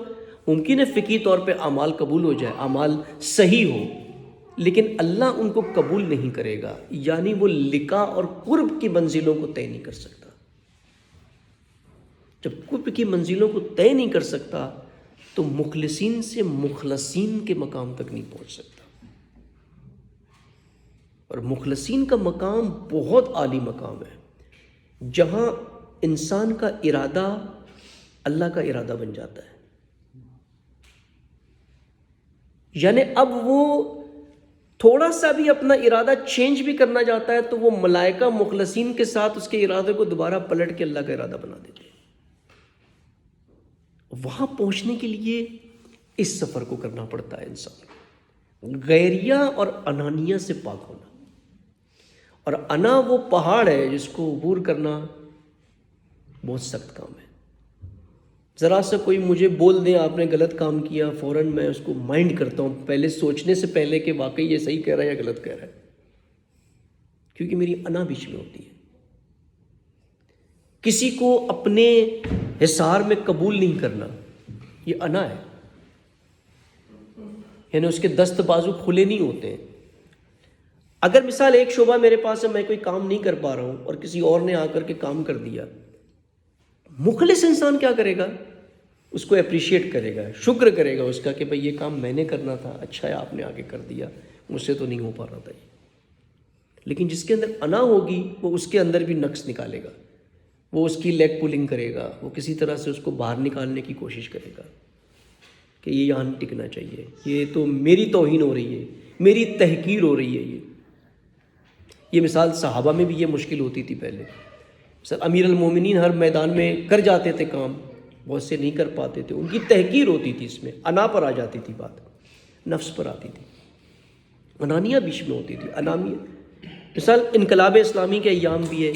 ممکن ہے فقہی طور پہ اعمال قبول ہو جائے، اعمال صحیح ہو، لیکن اللہ ان کو قبول نہیں کرے گا. یعنی وہ لقاء اور قرب کی منزلوں کو طے نہیں کر سکتا. جب قرب کی منزلوں کو طے نہیں کر سکتا تو مخلصین سے مخلصین کے مقام تک نہیں پہنچ سکتا. اور مخلصین کا مقام بہت عالی مقام ہے، جہاں انسان کا ارادہ اللہ کا ارادہ بن جاتا ہے. یعنی اب وہ تھوڑا سا بھی اپنا ارادہ چینج بھی کرنا چاہتا ہے تو وہ ملائکہ مخلصین کے ساتھ اس کے ارادے کو دوبارہ پلٹ کے اللہ کا ارادہ بنا دیتے ہیں. وہاں پہنچنے کے لیے اس سفر کو کرنا پڑتا ہے انسان کو، غیریہ اور انانیہ سے پاک ہونا. اور انا وہ پہاڑ ہے جس کو عبور کرنا بہت سخت کام ہے. ذرا سا کوئی مجھے بول دیں آپ نے غلط کام کیا، فوراً میں اس کو مائنڈ کرتا ہوں، پہلے سوچنے سے پہلے کہ واقعی یہ صحیح کہہ رہا ہے یا غلط کہہ رہا ہے، کیونکہ میری انا بیچ میں ہوتی ہے. کسی کو اپنے حصار میں قبول نہیں کرنا، یہ انا ہے. یعنی اس کے دست بازو کھلے نہیں ہوتے ہیں. اگر مثال ایک شعبہ میرے پاس ہے، میں کوئی کام نہیں کر پا رہا ہوں اور کسی اور نے آ کر کے کام کر دیا، مخلص انسان کیا کرے گا؟ اس کو اپریشیٹ کرے گا، شکر کرے گا اس کا کہ بھئی یہ کام میں نے کرنا تھا، اچھا ہے آپ نے آگے کر دیا، مجھ سے تو نہیں ہو پا رہا تھا یہ. لیکن جس کے اندر انا ہوگی وہ اس کے اندر بھی نقص نکالے گا، وہ اس کی لیگ پولنگ کرے گا، وہ کسی طرح سے اس کو باہر نکالنے کی کوشش کرے گا کہ یہ یہاں نہیں ٹکنا چاہیے، یہ تو میری توہین ہو رہی ہے، میری تحقیر ہو رہی ہے. یہ مثال صحابہ میں بھی یہ مشکل ہوتی تھی پہلے. سر امیر المومنین ہر میدان میں کر جاتے تھے کام، بہت سے نہیں کر پاتے تھے، ان کی تحقیر ہوتی تھی، اس میں انا پر آ جاتی تھی بات، نفس پر آتی تھی، انانیہ بیچ میں ہوتی تھی، انامیہ. مثال انقلاب اسلامی کے ایام بھی ہے،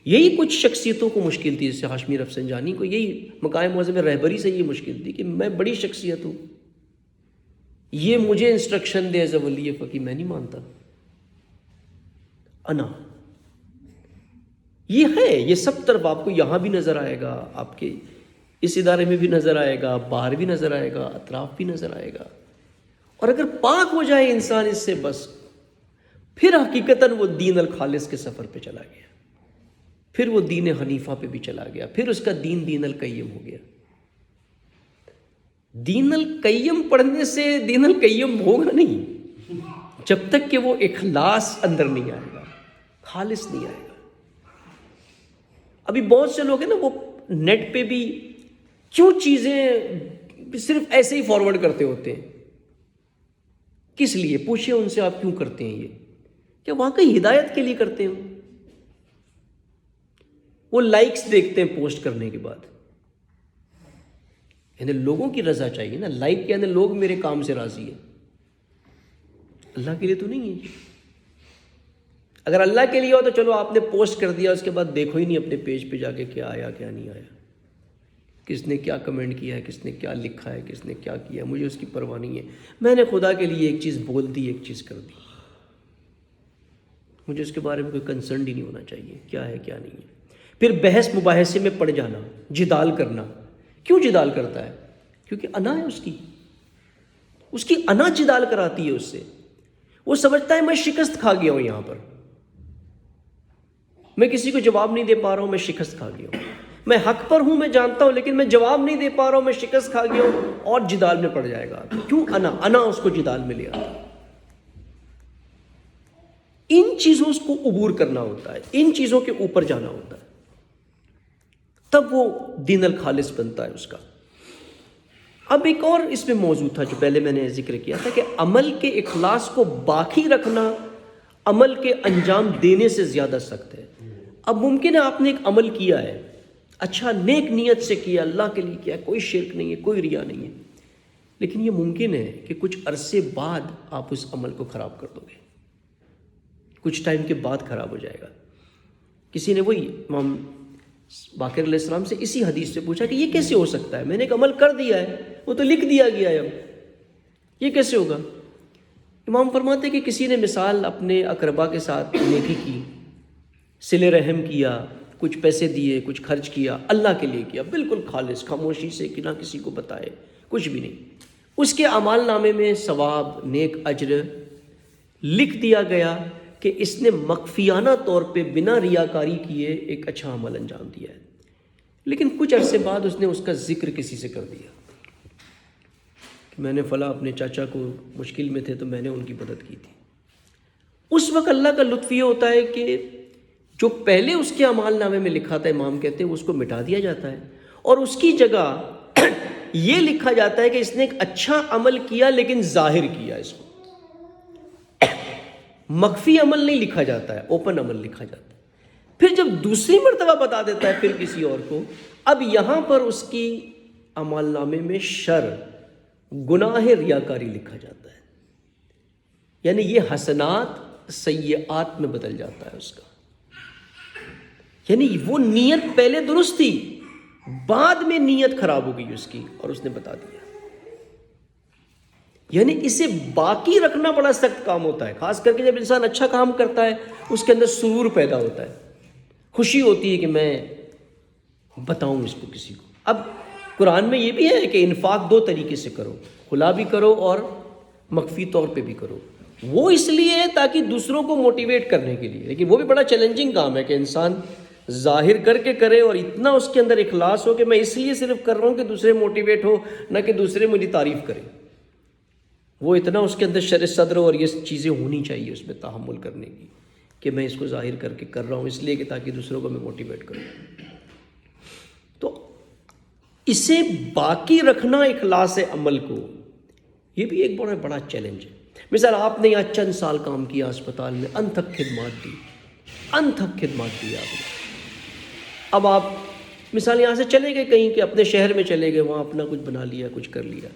یہی کچھ شخصیتوں کو مشکل تھی، جیسے ہاشمی رفسنجانی کو یہی مقام معظم رہبری سے یہ مشکل تھی کہ میں بڑی شخصیت ہوں، یہ مجھے انسٹرکشن دے ایز اے ولی فقیہ، میں نہیں مانتا. انا یہ ہے، یہ سب طرف آپ کو یہاں بھی نظر آئے گا، آپ کے اس ادارے میں بھی نظر آئے گا، باہر بھی نظر آئے گا، اطراف بھی نظر آئے گا. اور اگر پاک ہو جائے انسان اس سے، بس پھر حقیقتاً وہ دین الخالص کے سفر پہ چلا گیا، پھر وہ دین حنیفہ پہ بھی چلا گیا، پھر اس کا دین دین القیم ہو گیا. دین القیم پڑھنے سے دین القیم ہوگا نہیں جب تک کہ وہ اخلاص اندر نہیں آئے گا، خالص نہیں آئے گا. ابھی بہت سے لوگ ہیں نا، وہ نیٹ پہ بھی کیوں چیزیں صرف ایسے ہی فارورڈ کرتے ہوتے ہیں. کس لیے؟ پوچھیں ان سے آپ کیوں کرتے ہیں یہ؟ کیا واقعی ہدایت کے لیے کرتے ہیں؟ وہ لائکس دیکھتے ہیں پوسٹ کرنے کے بعد، یعنی لوگوں کی رضا چاہیے نا، لائک یعنی لوگ میرے کام سے راضی ہیں، اللہ کے لیے تو نہیں ہے. اگر اللہ کے لیے ہو تو چلو آپ نے پوسٹ کر دیا، اس کے بعد دیکھو ہی نہیں اپنے پیج پہ جا کے کیا آیا کیا نہیں آیا، کس نے کیا کمنٹ کیا ہے، کس نے کیا لکھا ہے، کس نے کیا کیا، مجھے اس کی پرواہ نہیں ہے. میں نے خدا کے لیے ایک چیز بول دی، ایک چیز کر دی، مجھے اس کے بارے میں کوئی کنسرن ہی نہیں ہونا چاہیے کیا ہے کیا نہیں ہے. پھر بحث مباحثے میں پڑ جانا، جدال کرنا. کیوں جدال کرتا ہے؟ کیونکہ انا ہے اس کی انا جدال کراتی ہے اس سے. وہ سمجھتا ہے میں شکست کھا گیا ہوں، یہاں پر میں کسی کو جواب نہیں دے پا رہا ہوں، میں شکست کھا گیا ہوں. میں حق پر ہوں، میں جانتا ہوں، لیکن میں جواب نہیں دے پا رہا ہوں، میں شکست کھا گیا ہوں، اور جدال میں پڑ جائے گا. کیوں؟ انا اس کو جدال میں لے آتا. ان چیزوں کو عبور کرنا ہوتا ہے، ان چیزوں کے اوپر جانا ہوتا ہے، تب وہ دین الخالص بنتا ہے اس کا. اب ایک اور اس میں موضوع تھا جو پہلے میں نے ذکر کیا تھا کہ عمل کے اخلاص کو باقی رکھنا عمل کے انجام دینے سے زیادہ سخت ہے. اب ممکن ہے آپ نے ایک عمل کیا ہے، اچھا نیک نیت سے کیا، اللہ کے لیے کیا، کوئی شرک نہیں ہے، کوئی ریا نہیں ہے، لیکن یہ ممکن ہے کہ کچھ عرصے بعد آپ اس عمل کو خراب کر دو گے، کچھ ٹائم کے بعد خراب ہو جائے گا. کسی نے وہی امام باقر علیہ السلام سے اسی حدیث سے پوچھا کہ یہ کیسے ہو سکتا ہے، میں نے ایک عمل کر دیا ہے، وہ تو لکھ دیا گیا ہے، اب یہ کیسے ہوگا؟ امام فرماتے کہ کسی نے مثال اپنے اقربا کے ساتھ نیکی کی، صلہ رحم کیا، کچھ پیسے دیے، کچھ خرچ کیا، اللہ کے لیے کیا، بالکل خالص خاموشی سے کہ نہ کسی کو بتائے، کچھ بھی نہیں. اس کے اعمال نامے میں ثواب، نیک اجر لکھ دیا گیا کہ اس نے مخفیانہ طور پہ بنا ریاکاری کیے ایک اچھا عمل انجام دیا ہے. لیکن کچھ عرصے بعد اس نے اس کا ذکر کسی سے کر دیا کہ میں نے فلاں اپنے چاچا کو مشکل میں تھے تو میں نے ان کی مدد کی تھی. اس وقت اللہ کا لطف یہ ہوتا ہے کہ جو پہلے اس کے اعمال نامے میں لکھا تھا، امام کہتے ہیں اس کو مٹا دیا جاتا ہے، اور اس کی جگہ یہ لکھا جاتا ہے کہ اس نے ایک اچھا عمل کیا لیکن ظاہر کیا. اس کو مخفی عمل نہیں لکھا جاتا ہے، اوپن عمل لکھا جاتا ہے. پھر جب دوسری مرتبہ بتا دیتا ہے پھر کسی اور کو، اب یہاں پر اس کی اعمال نامے میں شر، گناہ ریاکاری لکھا جاتا ہے. یعنی یہ حسنات سیئات میں بدل جاتا ہے اس کا. یعنی وہ نیت پہلے درست تھی، بعد میں نیت خراب ہو گئی اس کی، اور اس نے بتا دیا۔ یعنی اسے باقی رکھنا بڑا سخت کام ہوتا ہے، خاص کر کے جب انسان اچھا کام کرتا ہے اس کے اندر سرور پیدا ہوتا ہے، خوشی ہوتی ہے کہ میں بتاؤں اس کو کسی کو۔ اب قرآن میں یہ بھی ہے کہ انفاق دو طریقے سے کرو، کھلا بھی کرو اور مخفی طور پہ بھی کرو۔ وہ اس لیے ہے تاکہ دوسروں کو موٹیویٹ کرنے کے لیے، لیکن وہ بھی بڑا چیلنجنگ کام ہے کہ انسان ظاہر کر کے کرے اور اتنا اس کے اندر اخلاص ہو کہ میں اس لیے صرف کر رہا ہوں کہ دوسرے موٹیویٹ ہو، نہ کہ دوسرے میری تعریف کریں۔ وہ اتنا اس کے اندر شرح صدر ہو اور یہ چیزیں ہونی چاہیے اس میں تحمل کرنے کی، کہ میں اس کو ظاہر کر کے کر رہا ہوں اس لیے کہ تاکہ دوسروں کو میں موٹیویٹ کروں۔ تو اسے باقی رکھنا اخلاص عمل کو، یہ بھی ایک بڑا چیلنج ہے۔ مثال آپ نے یہاں چند سال کام کیا اسپتال میں، انتھک خدمات دی آپ نے، اب آپ مثال یہاں سے چلے گئے کہیں کہ اپنے شہر میں چلے گئے، وہاں اپنا کچھ بنا لیا، کچھ کر لیا،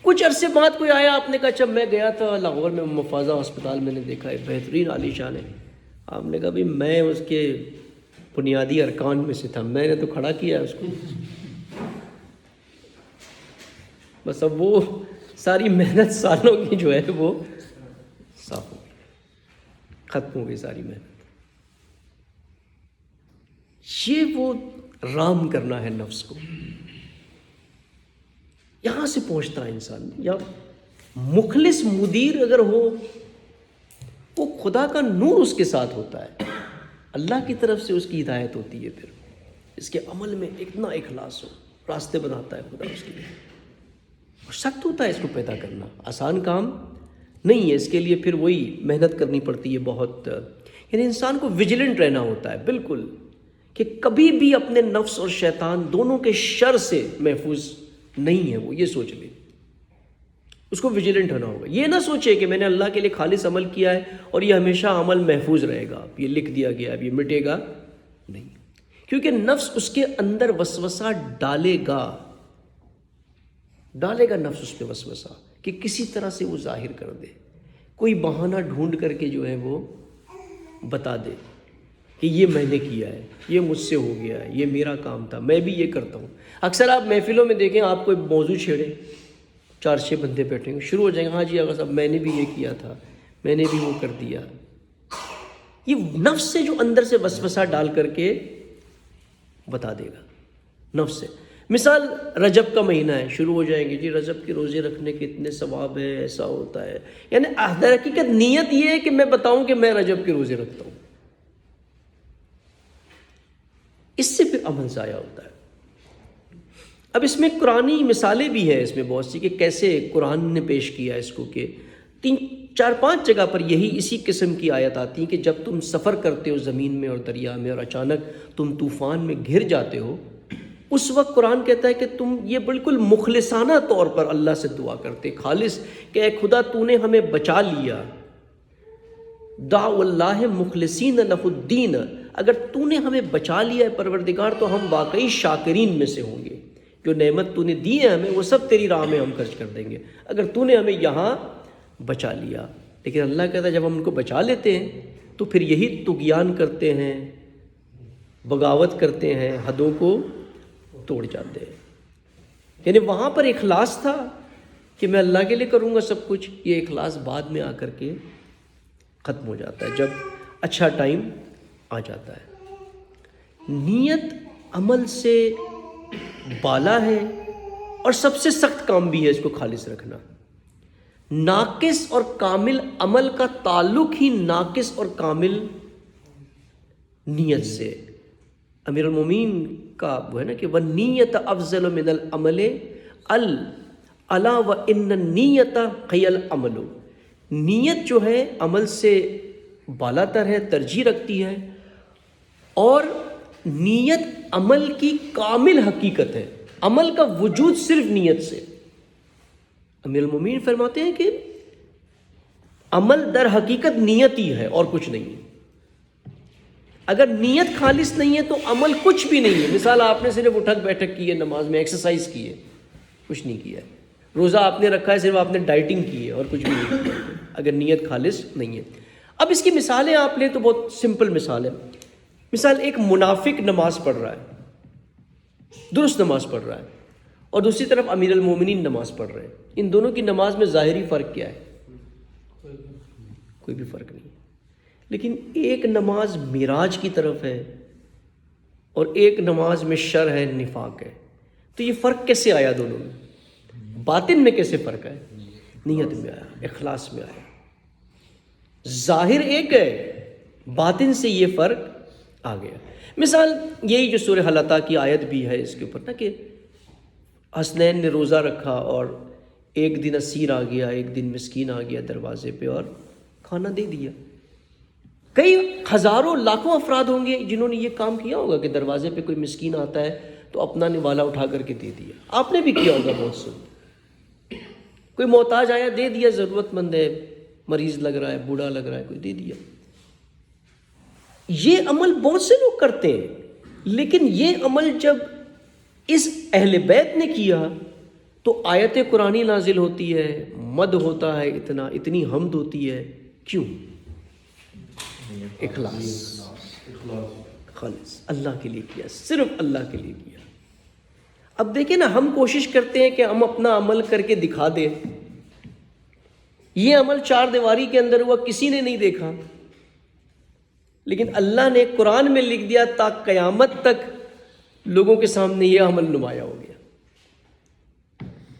کچھ عرصے بعد کوئی آیا، آپ نے کہا اچھا میں گیا تھا لاہور میں مفازہ ہسپتال، میں نے دیکھا ہے بہترین عالی شان ہے۔ آپ نے کہا بھائی میں اس کے بنیادی ارکان میں سے تھا، میں نے تو کھڑا کیا اس کو، بس اب وہ ساری محنت سالوں کی جو ہے وہ صاف ہو گئی، ختم ہو گئی ساری محنت۔ یہ وہ رام کرنا ہے نفس کو، یہاں سے پہنچتا ہے انسان۔ یا مخلص مدیر اگر ہو، وہ خدا کا نور اس کے ساتھ ہوتا ہے، اللہ کی طرف سے اس کی ہدایت ہوتی ہے، پھر اس کے عمل میں اتنا اخلاص ہو، راستے بناتا ہے خدا اس کے لیے۔ اور سخت ہوتا ہے اس کو پیدا کرنا، آسان کام نہیں ہے، اس کے لیے پھر وہی محنت کرنی پڑتی ہے بہت۔ یعنی انسان کو ویجیلنٹ رہنا ہوتا ہے بالکل، کہ کبھی بھی اپنے نفس اور شیطان دونوں کے شر سے محفوظ نہیں ہے، وہ یہ سوچ لے، اس کو ویجیلنٹ ہونا ہوگا۔ یہ نہ سوچے کہ میں نے اللہ کے لیے خالص عمل کیا ہے اور یہ ہمیشہ عمل محفوظ رہے گا، یہ لکھ دیا گیا اب یہ مٹے گا نہیں، کیونکہ نفس اس کے اندر وسوسہ ڈالے گا نفس اس پہ وسوسہ، کہ کسی طرح سے وہ ظاہر کر دے، کوئی بہانہ ڈھونڈ کر کے جو ہے وہ بتا دے کہ یہ میں نے کیا ہے، یہ مجھ سے ہو گیا ہے، یہ میرا کام تھا، میں بھی یہ کرتا ہوں۔ اکثر آپ محفلوں میں دیکھیں، آپ کوئی موضوع چھیڑیں، 4-6 بندے بیٹھیں گے، شروع ہو جائیں گے، ہاں جی آغا صاحب میں نے بھی یہ کیا تھا، میں نے بھی وہ کر دیا۔ یہ نفس سے جو اندر سے وسوسہ ڈال کر کے بتا دے گا، نفس سے۔ مثال رجب کا مہینہ ہے، شروع ہو جائیں گے جی رجب کے روزے رکھنے کے اتنے ثواب ہے، ایسا ہوتا ہے، یعنی در حقیقت نیت یہ ہے کہ میں بتاؤں کہ میں رجب کے روزے رکھتا ہوں، اس سے پھر عمل ضائع ہوتا ہے۔ اب اس میں قرآنی مثالیں بھی ہیں اس میں بہت سی، کہ کیسے قرآن نے پیش کیا اس کو، کہ 3-4-5 جگہ پر یہی اسی قسم کی آیت آتی ہیں کہ جب تم سفر کرتے ہو زمین میں اور دریا میں اور اچانک تم طوفان میں گھر جاتے ہو، اس وقت قرآن کہتا ہے کہ تم یہ بالکل مخلصانہ طور پر اللہ سے دعا کرتے، خالص، کہ اے خدا تو نے ہمیں بچا لیا، دعو اللہ مخلصین لہ الدین، اگر تو نے ہمیں بچا لیا ہے پروردگار تو ہم واقعی شاکرین میں سے ہوں گے، جو نعمت تو نے دی ہے ہمیں وہ سب تیری راہ میں ہم خرچ کر دیں گے، اگر تو نے ہمیں یہاں بچا لیا۔ لیکن اللہ کہتا ہے جب ہم ان کو بچا لیتے ہیں تو پھر یہی طغیان کرتے ہیں، بغاوت کرتے ہیں، حدوں کو توڑ جاتے ہیں۔ یعنی وہاں پر اخلاص تھا کہ میں اللہ کے لیے کروں گا سب کچھ، یہ اخلاص بعد میں آ کر کے ختم ہو جاتا ہے جب اچھا ٹائم آ جاتا ہے۔ نیت عمل سے بالا ہے اور سب سے سخت کام بھی ہے اس کو خالص رکھنا۔ ناقص اور کامل عمل کا تعلق ہی ناقص اور کامل نیت سے۔ امیر المومنین کا وہ ہے نا کہ وَالنِّیَّةَ أَفْضَلُ مِنَ الْعَمَلِ أَلَا وَإِنَّ النِّیَّةَ هِیَ الْعَمَلُ، نیت جو ہے عمل سے بالا تر ہے، ترجیح رکھتی ہے، اور نیت عمل کی کامل حقیقت ہے، عمل کا وجود صرف نیت سے۔ امیر المومنین فرماتے ہیں کہ عمل در حقیقت نیت ہی ہے اور کچھ نہیں ہے۔ اگر نیت خالص نہیں ہے تو عمل کچھ بھی نہیں ہے۔ مثال آپ نے صرف اٹھک بیٹھک کی ہے، نماز میں ایکسرسائز کی ہے، کچھ نہیں کیا ہے۔ روزہ آپ نے رکھا ہے، صرف آپ نے ڈائٹنگ کی ہے اور کچھ بھی نہیں کیا ہے، اگر نیت خالص نہیں ہے۔ اب اس کی مثالیں آپ لیں تو بہت سمپل مثال ہے۔ مثال ایک منافق نماز پڑھ رہا ہے، درست نماز پڑھ رہا ہے، اور دوسری طرف امیر المومنین نماز پڑھ رہے ہیں، ان دونوں کی نماز میں ظاہری فرق کیا ہے؟ کوئی بھی فرق نہیں. لیکن ایک نماز معراج کی طرف ہے اور ایک نماز میں شر ہے، نفاق ہے. تو یہ فرق کیسے آیا دونوں میں؟ باطن میں کیسے فرق آیا؟ نیت میں آیا، اخلاص میں آیا. ظاہر ایک ہے، باطن سے یہ فرق آ گیا. مثال یہی جو سورہ حلقہ کی آیت بھی ہے اس کے اوپر نا، کہ حسنین نے روزہ رکھا اور ایک دن اسیر آ گیا، ایک دن مسکین آ گیا دروازے پہ اور کھانا دے دیا. کئی ہزاروں لاکھوں افراد ہوں گے جنہوں نے یہ کام کیا ہوگا کہ دروازے پہ کوئی مسکین آتا ہے تو اپنا نوالا اٹھا کر کے دے دیا. آپ نے بھی کیا ہوگا بہت سے. کوئی محتاج آیا دے دیا، ضرورت مند ہے، مریض لگ رہا ہے، بوڑھا لگ رہا ہے، کوئی دے دیا. یہ عمل بہت سے لوگ کرتے ہیں، لیکن یہ عمل جب اس اہل بیت نے کیا تو آیت قرآنی نازل ہوتی ہے، مد ہوتا ہے، اتنی حمد ہوتی ہے. کیوں؟ اخلاص، خالص اللہ کے لیے کیا، صرف اللہ کے لیے کیا. اب دیکھیں نا، ہم کوشش کرتے ہیں کہ ہم اپنا عمل کر کے دکھا دیں. یہ عمل چار دیواری کے اندر ہوا، کسی نے نہیں دیکھا، لیکن اللہ نے قرآن میں لکھ دیا تا قیامت تک لوگوں کے سامنے یہ عمل نمایاں ہو گیا.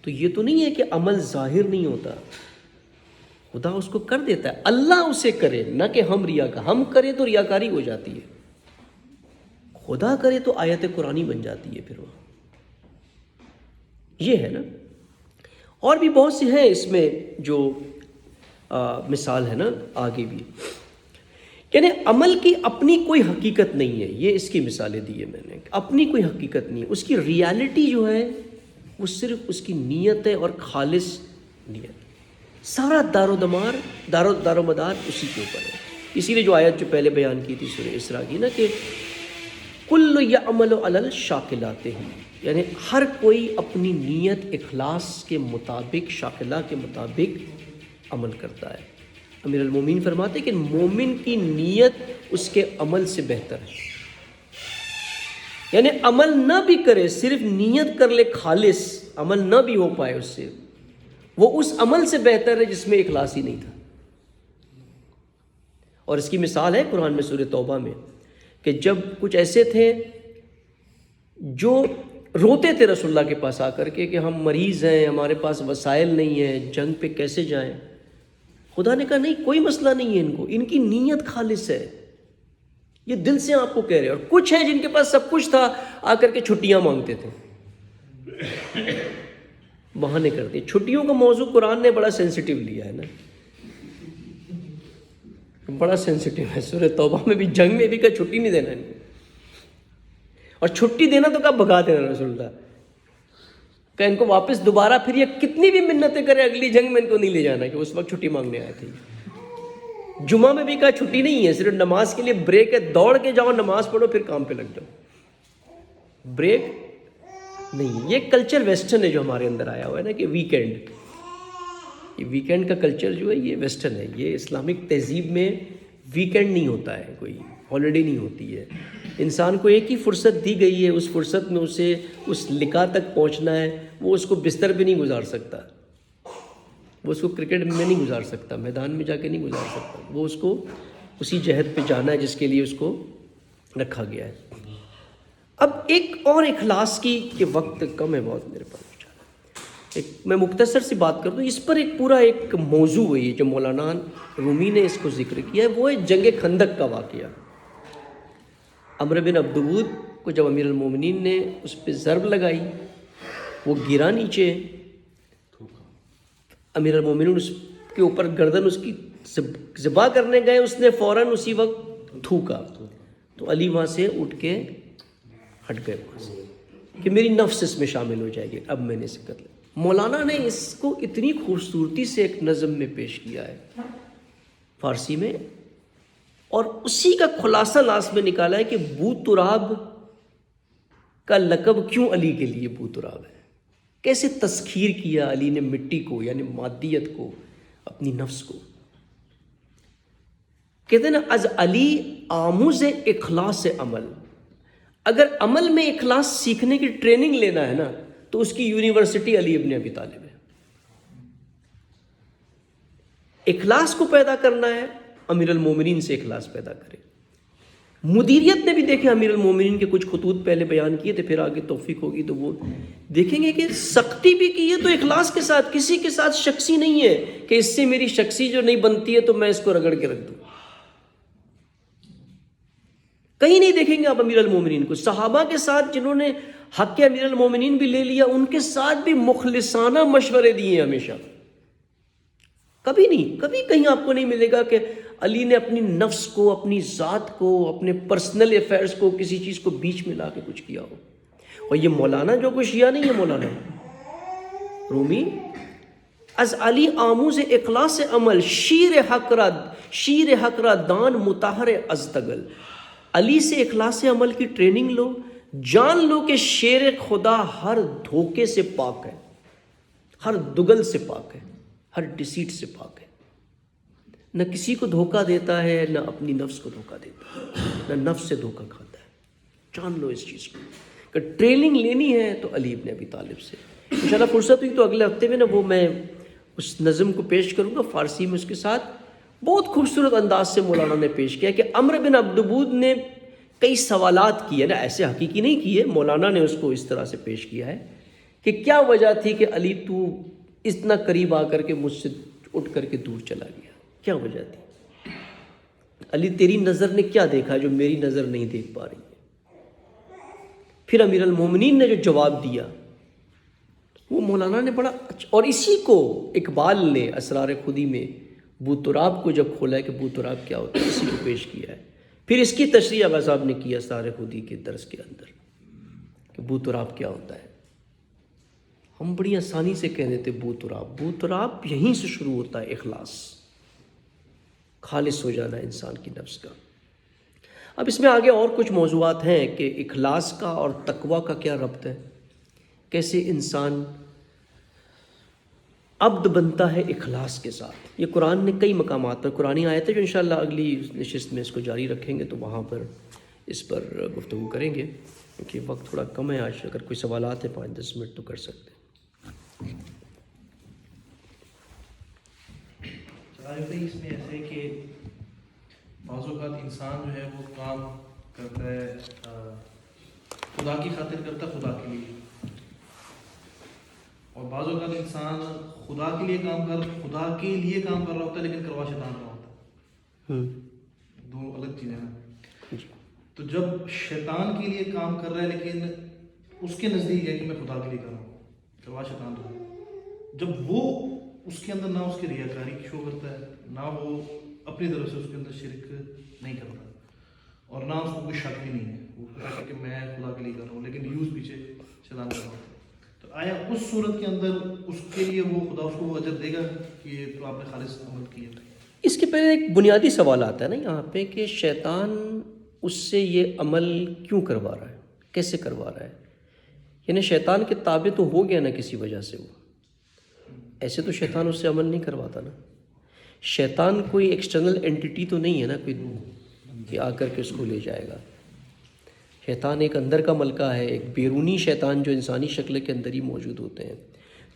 تو یہ تو نہیں ہے کہ عمل ظاہر نہیں ہوتا، خدا اس کو کر دیتا ہے. اللہ اسے کرے، نہ کہ ہم ہم کریں تو ریاکاری ہو جاتی ہے، خدا کرے تو آیت قرآنی بن جاتی ہے. پھر وہ یہ ہے نا. اور بھی بہت سی ہیں اس میں جو مثال ہے نا آگے بھی. یعنی عمل کی اپنی کوئی حقیقت نہیں ہے، یہ اس کی مثالیں دی ہے میں نے. اپنی کوئی حقیقت نہیں ہے، اس کی ریالٹی جو ہے وہ صرف اس کی نیت ہے، اور خالص نیت. سارا دار و مدار اسی کے اوپر ہے. اسی لیے جو آیت جو پہلے بیان کی تھی سورہ اسراء کی نا، کہ کل یعمل علی الشاکلات، یعنی ہر کوئی اپنی نیت اخلاص کے مطابق، شاکلہ کے مطابق عمل کرتا ہے. امیر المومنین فرماتے کہ مومن کی نیت اس کے عمل سے بہتر ہے. یعنی عمل نہ بھی کرے، صرف نیت کر لے خالص، عمل نہ بھی ہو پائے اس سے، وہ اس عمل سے بہتر ہے جس میں اخلاص ہی نہیں تھا. اور اس کی مثال ہے قرآن میں سورہ توبہ میں، کہ جب کچھ ایسے تھے جو روتے تھے رسول اللہ کے پاس آ کر کے کہ ہم مریض ہیں، ہمارے پاس وسائل نہیں ہیں، جنگ پہ کیسے جائیں. خدا نے کہا نہیں، کوئی مسئلہ نہیں ہے، ان کی نیت خالص ہے، یہ دل سے آپ کو کہہ رہے ہیں. اور کچھ ہیں جن کے پاس سب کچھ تھا، آ کر کے چھٹیاں مانگتے تھے، بہانے کرتے. چھٹیوں کا موضوع قرآن نے بڑا سینسٹیو لیا ہے نا، بڑا سینسٹیو ہے. سورہ توبہ میں بھی، جنگ میں بھی کہا چھٹی نہیں دینا ان کو، اور چھٹی دینا تو کہا بھگا دینا رسول اللہ، کہ ان کو واپس دوبارہ پھر یہ کتنی بھی منتیں کرے اگلی جنگ میں ان کو نہیں لے جانا، کہ اس وقت چھٹی مانگنے آئے تھے. جمعہ میں بھی کہا چھٹی نہیں ہے، صرف نماز کے لیے بریک ہے، دوڑ کے جاؤ نماز پڑھو پھر کام پہ لگ جاؤ، بریک نہیں. یہ کلچر ویسٹرن ہے جو ہمارے اندر آیا ہوا ہے نا، کہ ویکینڈ، یہ ویکینڈ کا کلچر جو ہے یہ ویسٹرن ہے. یہ اسلامک تہذیب میں ویکینڈ نہیں ہوتا ہے، کوئی ہالیڈے نہیں ہوتی ہے. انسان کو ایک ہی فرصت دی گئی ہے، اس فرصت میں اسے اس لقاء تک پہنچنا ہے. وہ اس کو بستر پہ نہیں گزار سکتا، وہ اس کو کرکٹ میں نہیں گزار سکتا، میدان میں جا کے نہیں گزار سکتا. وہ اس کو اسی جہد پہ جانا ہے جس کے لیے اس کو رکھا گیا ہے. اب ایک اور اخلاص کی، کہ وقت کم ہے بہت میرے پاس، میں مختصر سی بات کر دوں. اس پر ایک پورا ایک موضوع ہے یہ جو مولانا رومی نے اس کو ذکر کیا ہے. وہ ہے جنگ خندق کا واقعہ. عمرو بن عبدود کو جب امیر المومنین نے اس پہ ضرب لگائی، وہ گرا نیچے، امیر المومنین اس کے اوپر گردن اس کی ذبح کرنے گئے، اس نے فوراً اسی وقت تھوکا، تو علی وہاں سے اٹھ کے ہٹ گئے وہاں سے، کہ میری نفس اس میں شامل ہو جائے گی، اب میں نے اسے قتل. مولانا نے اس کو اتنی خوبصورتی سے ایک نظم میں پیش کیا ہے فارسی میں، اور اسی کا خلاصہ لاس میں نکالا ہے کہ بو تراب کا لقب کیوں علی کے لیے بو تراب ہے. کیسے تسخیر کیا علی نے مٹی کو، یعنی مادیت کو، اپنی نفس کو. کہتے ہیں نا از علی آموز اخلاص عمل. اگر عمل میں اخلاص سیکھنے کی ٹریننگ لینا ہے نا تو اس کی یونیورسٹی علی ابن ابی طالب ہے. اخلاص کو پیدا کرنا ہے، امیر المومنین سے اخلاص پیدا کرے. مدیریت نے بھی دیکھے امیر المومنین کے کچھ خطوط پہلے بیان کیے تھے، پھر آگے توفیق ہوگی تو وہ دیکھیں گے کہ سختی بھی کی ہے تو اخلاص کے ساتھ، کسی کے ساتھ شخصی نہیں ہے کہ اس سے میری شخصی جو نہیں بنتی ہے تو میں اس کو رگڑ کے رکھ دوں. کہیں نہیں دیکھیں گے آپ امیر المومنین کو. صحابہ کے ساتھ جنہوں نے حق امیر المومنین بھی لے لیا، ان کے ساتھ بھی مخلصانہ مشورے دیے ہیں ہمیشہ. کبھی نہیں، کبھی کہیں آپ کو نہیں ملے گا کہ علی نے اپنی نفس کو، اپنی ذات کو، اپنے پرسنل افیئرز کو، کسی چیز کو بیچ میں لا کے کچھ کیا ہو. اور یہ مولانا جو کچھ کیا نہیں ہے، مولانا رومی از علی آموز اخلاص عمل شیر حق را دان مطہر از تگل. علی سے اخلاص عمل کی ٹریننگ لو، جان لو کہ شیر خدا ہر دھوکے سے پاک ہے، ہر دگل سے پاک ہے، ہر ڈسیٹ سے پاک ہے. نہ کسی کو دھوکہ دیتا ہے، نہ اپنی نفس کو دھوکہ دیتا ہے، نہ نفس سے دھوکہ کھاتا ہے. جان لو اس چیز کو. اگر ٹریننگ لینی ہے تو علی ابن ابی طالب سے. انشاءاللہ فرصت ہوئی تو اگلے ہفتے میں نا وہ میں اس نظم کو پیش کروں گا فارسی میں. اس کے ساتھ بہت خوبصورت انداز سے مولانا نے پیش کیا کہ عمرو بن عبدبود نے کئی سوالات کیے نا، ایسے حقیقی نہیں کیے، مولانا نے اس کو اس طرح سے پیش کیا ہے کہ کیا وجہ تھی کہ علی تو اتنا قریب آ کر کے مجھ سے اٹھ کر کے دور چلا گیا، کیا وجہ تھی؟ علی تیری نظر نے کیا دیکھا جو میری نظر نہیں دیکھ پا رہی ہے؟ پھر امیر المومنین نے جو جواب دیا وہ مولانا نے بڑا اچھا، اور اسی کو اقبال نے اسرار خودی میں بوتراب کو جب کھولا ہے کہ بوتراب کیا ہوتا ہے، اسی کو پیش کیا ہے. پھر اس کی تشریح آغا صاحب نے کی اسرار خودی کے درس کے اندر کہ بوتراب کیا ہوتا ہے. ہم بڑی آسانی سے کہہ دیتے بوتراب، بوتراب یہیں سے شروع ہوتا ہے، اخلاص، خالص ہو جانا انسان کی نفس کا. اب اس میں آگے اور کچھ موضوعات ہیں کہ اخلاص کا اور تقوی کا کیا ربط ہے، کیسے انسان عبد بنتا ہے اخلاص کے ساتھ. یہ قرآن نے کئی مقامات پر قرآنی آیت ہے جو انشاءاللہ اگلی نشست میں اس کو جاری رکھیں گے تو وہاں پر اس پر گفتگو کریں گے، کیونکہ وقت تھوڑا کم ہے آج. اگر کوئی سوالات ہیں 5-10 منٹ تو کر سکتے ہیں. اس میں ایسے کہ بعض اوقات انسان جو ہے وہ کام کرتا ہے خدا کی خاطر کرتا ہے، خدا کے لیے، اور بعض اوقات انسان خدا کے لیے کام کر رہا ہوتا ہے لیکن کروا شیطان رہا ہوتا ہے. دو الگ چیزیں ہیں. تو جب شیطان کے لیے کام کر رہا ہے لیکن اس کے نزدیک ہے کہ میں خدا کے لیے کر رہا ہوں، کروا شیطان رہا ہوں، جب وہ اس کے اندر نہ اس کی ریاکاری شو کرتا ہے، نہ وہ اپنی طرف سے اس کے اندر شرک نہیں کرتا، اور نہ اس کو کوئی شک بھی نہیں ہے، وہ کہتا ہے کہ میں خدا کے لیے کر رہا ہوں لیکن یوز پیچھے شیطان کر رہا ہوں. تو آیا اس صورت کے اندر اس کے لیے وہ خدا اس کو وہ اجر دے گا کہ تو آپ نے خالص عمل کیا؟ اس کے پہلے ایک بنیادی سوال آتا ہے نا یہاں پہ کہ شیطان اس سے یہ عمل کیوں کروا رہا ہے، کیسے کروا رہا ہے. یعنی شیطان کے تابع تو ہو گیا نا کسی وجہ سے، وہ ایسے تو شیطان اس سے عمل نہیں کرواتا نا. شیطان کوئی ایکسٹرنل اینٹیٹی تو نہیں ہے نا کوئی کہ آ کر کے اس کو لے جائے گا. شیطان ایک اندر کا ملکہ ہے، ایک بیرونی شیطان جو انسانی شکل کے اندر ہی موجود ہوتے ہیں.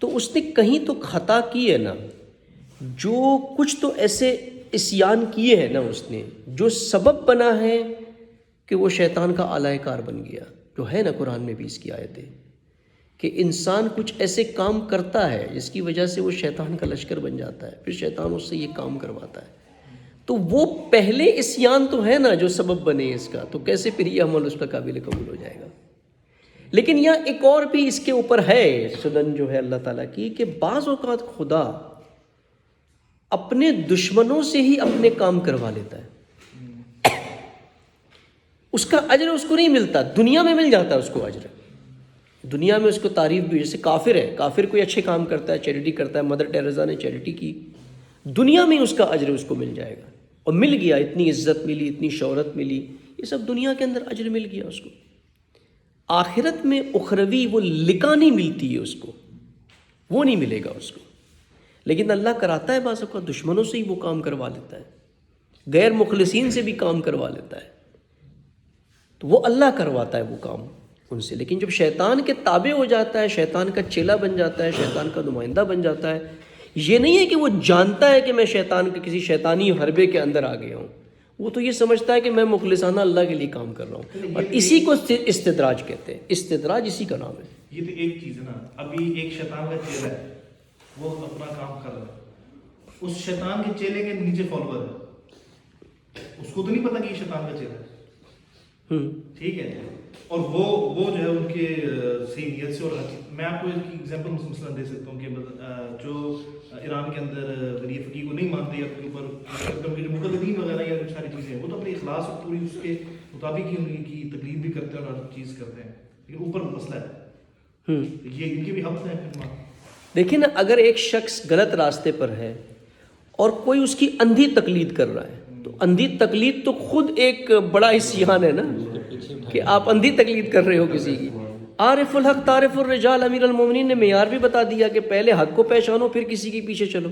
تو اس نے کہیں تو خطا کی ہے نا، جو کچھ تو ایسے عصیان کیے ہیں نا اس نے، جو سبب بنا ہے کہ وہ شیطان کا آلہ کار بن گیا، جو ہے نا قرآن میں بھی اس کی آیت ہے کہ انسان کچھ ایسے کام کرتا ہے جس کی وجہ سے وہ شیطان کا لشکر بن جاتا ہے، پھر شیطان اس سے یہ کام کرواتا ہے. تو وہ پہلے عصیان تو ہے نا جو سبب بنے اس کا، تو کیسے پھر یہ عمل اس کا قابل قبول ہو جائے گا. لیکن یہاں ایک اور بھی اس کے اوپر ہے سنن جو ہے اللہ تعالیٰ کی کہ بعض اوقات خدا اپنے دشمنوں سے ہی اپنے کام کروا لیتا ہے. اس کا اجر اس کو نہیں ملتا، دنیا میں مل جاتا ہے اس کو اجر، دنیا میں اس کو تعریف بھی. جیسے کافر ہے، کافر کوئی اچھے کام کرتا ہے، چیریٹی کرتا ہے، مدر ٹیریزا نے چیریٹی کی، دنیا میں اس کا اجر اس کو مل جائے گا، اور مل گیا، اتنی عزت ملی، اتنی شہرت ملی، یہ سب دنیا کے اندر اجر مل گیا اس کو. آخرت میں اخروی وہ لکا نہیں ملتی ہے اس کو، وہ نہیں ملے گا اس کو. لیکن اللہ کراتا ہے بعض اوقات دشمنوں سے ہی وہ کام کروا لیتا ہے. غیر مخلصین سے بھی کام کروا لیتا ہے، تو وہ اللہ کرواتا ہے وہ کام ان سے. لیکن جب شیطان کے تابع ہو جاتا ہے، شیطان کا چیلا بن جاتا ہے، شیطان کا نمائندہ بن جاتا ہے، یہ نہیں ہے کہ وہ جانتا ہے کہ میں شیطان کے کسی شیطانی حربے کے اندر آ گیا ہوں، وہ تو یہ سمجھتا ہے کہ میں مخلصانہ اللہ کے لیے کام کر رہا ہوں، اور اسی کو استدراج کہتے ہیں. استدراج اسی کا نام ہے. یہ تو ایک چیز ہے نا، ابھی ایک شیطان کا چیلا ہے، وہ اپنا کام کر رہا ہے، اس شیطان کے چیلے کے نیچے فالوور ہے، اس کو تو نہیں پتا کہ یہ شیطان کا چیلا ہے، ٹھیک ہے، اور وہ جو ہے ان کے صحیح نیت سے. اور میں آپ کو ایک ایگزامپل مثلا دے سکتا ہوں کہ جو ایران کے اندر غنی فقیہ کو نہیں مانتے، یا پھر اوپر جو مقلدین وغیرہ یا ساری چیزیں ہیں، وہ تو اپنے اخلاص اور پوری اس کے مطابق ہی ان کی تقلید بھی کرتے ہیں اور ہر چیز کرتے ہیں، لیکن اوپر مسئلہ ہے یہ ان کے بھی حق ہیں. دیکھیں نا، اگر ایک شخص غلط راستے پر ہے اور کوئی اس کی اندھی تقلید کر رہا ہے، تو اندھی تقلید تو خود ایک بڑا عصیان ہے نا، کہ آپ اندھی تقلید کر رہے ہو کسی کی. عارف الحق تعرف الرجال، امیر المومنین نے معیار بھی بتا دیا کہ پہلے حق کو پہچانو پھر کسی کے پیچھے چلو.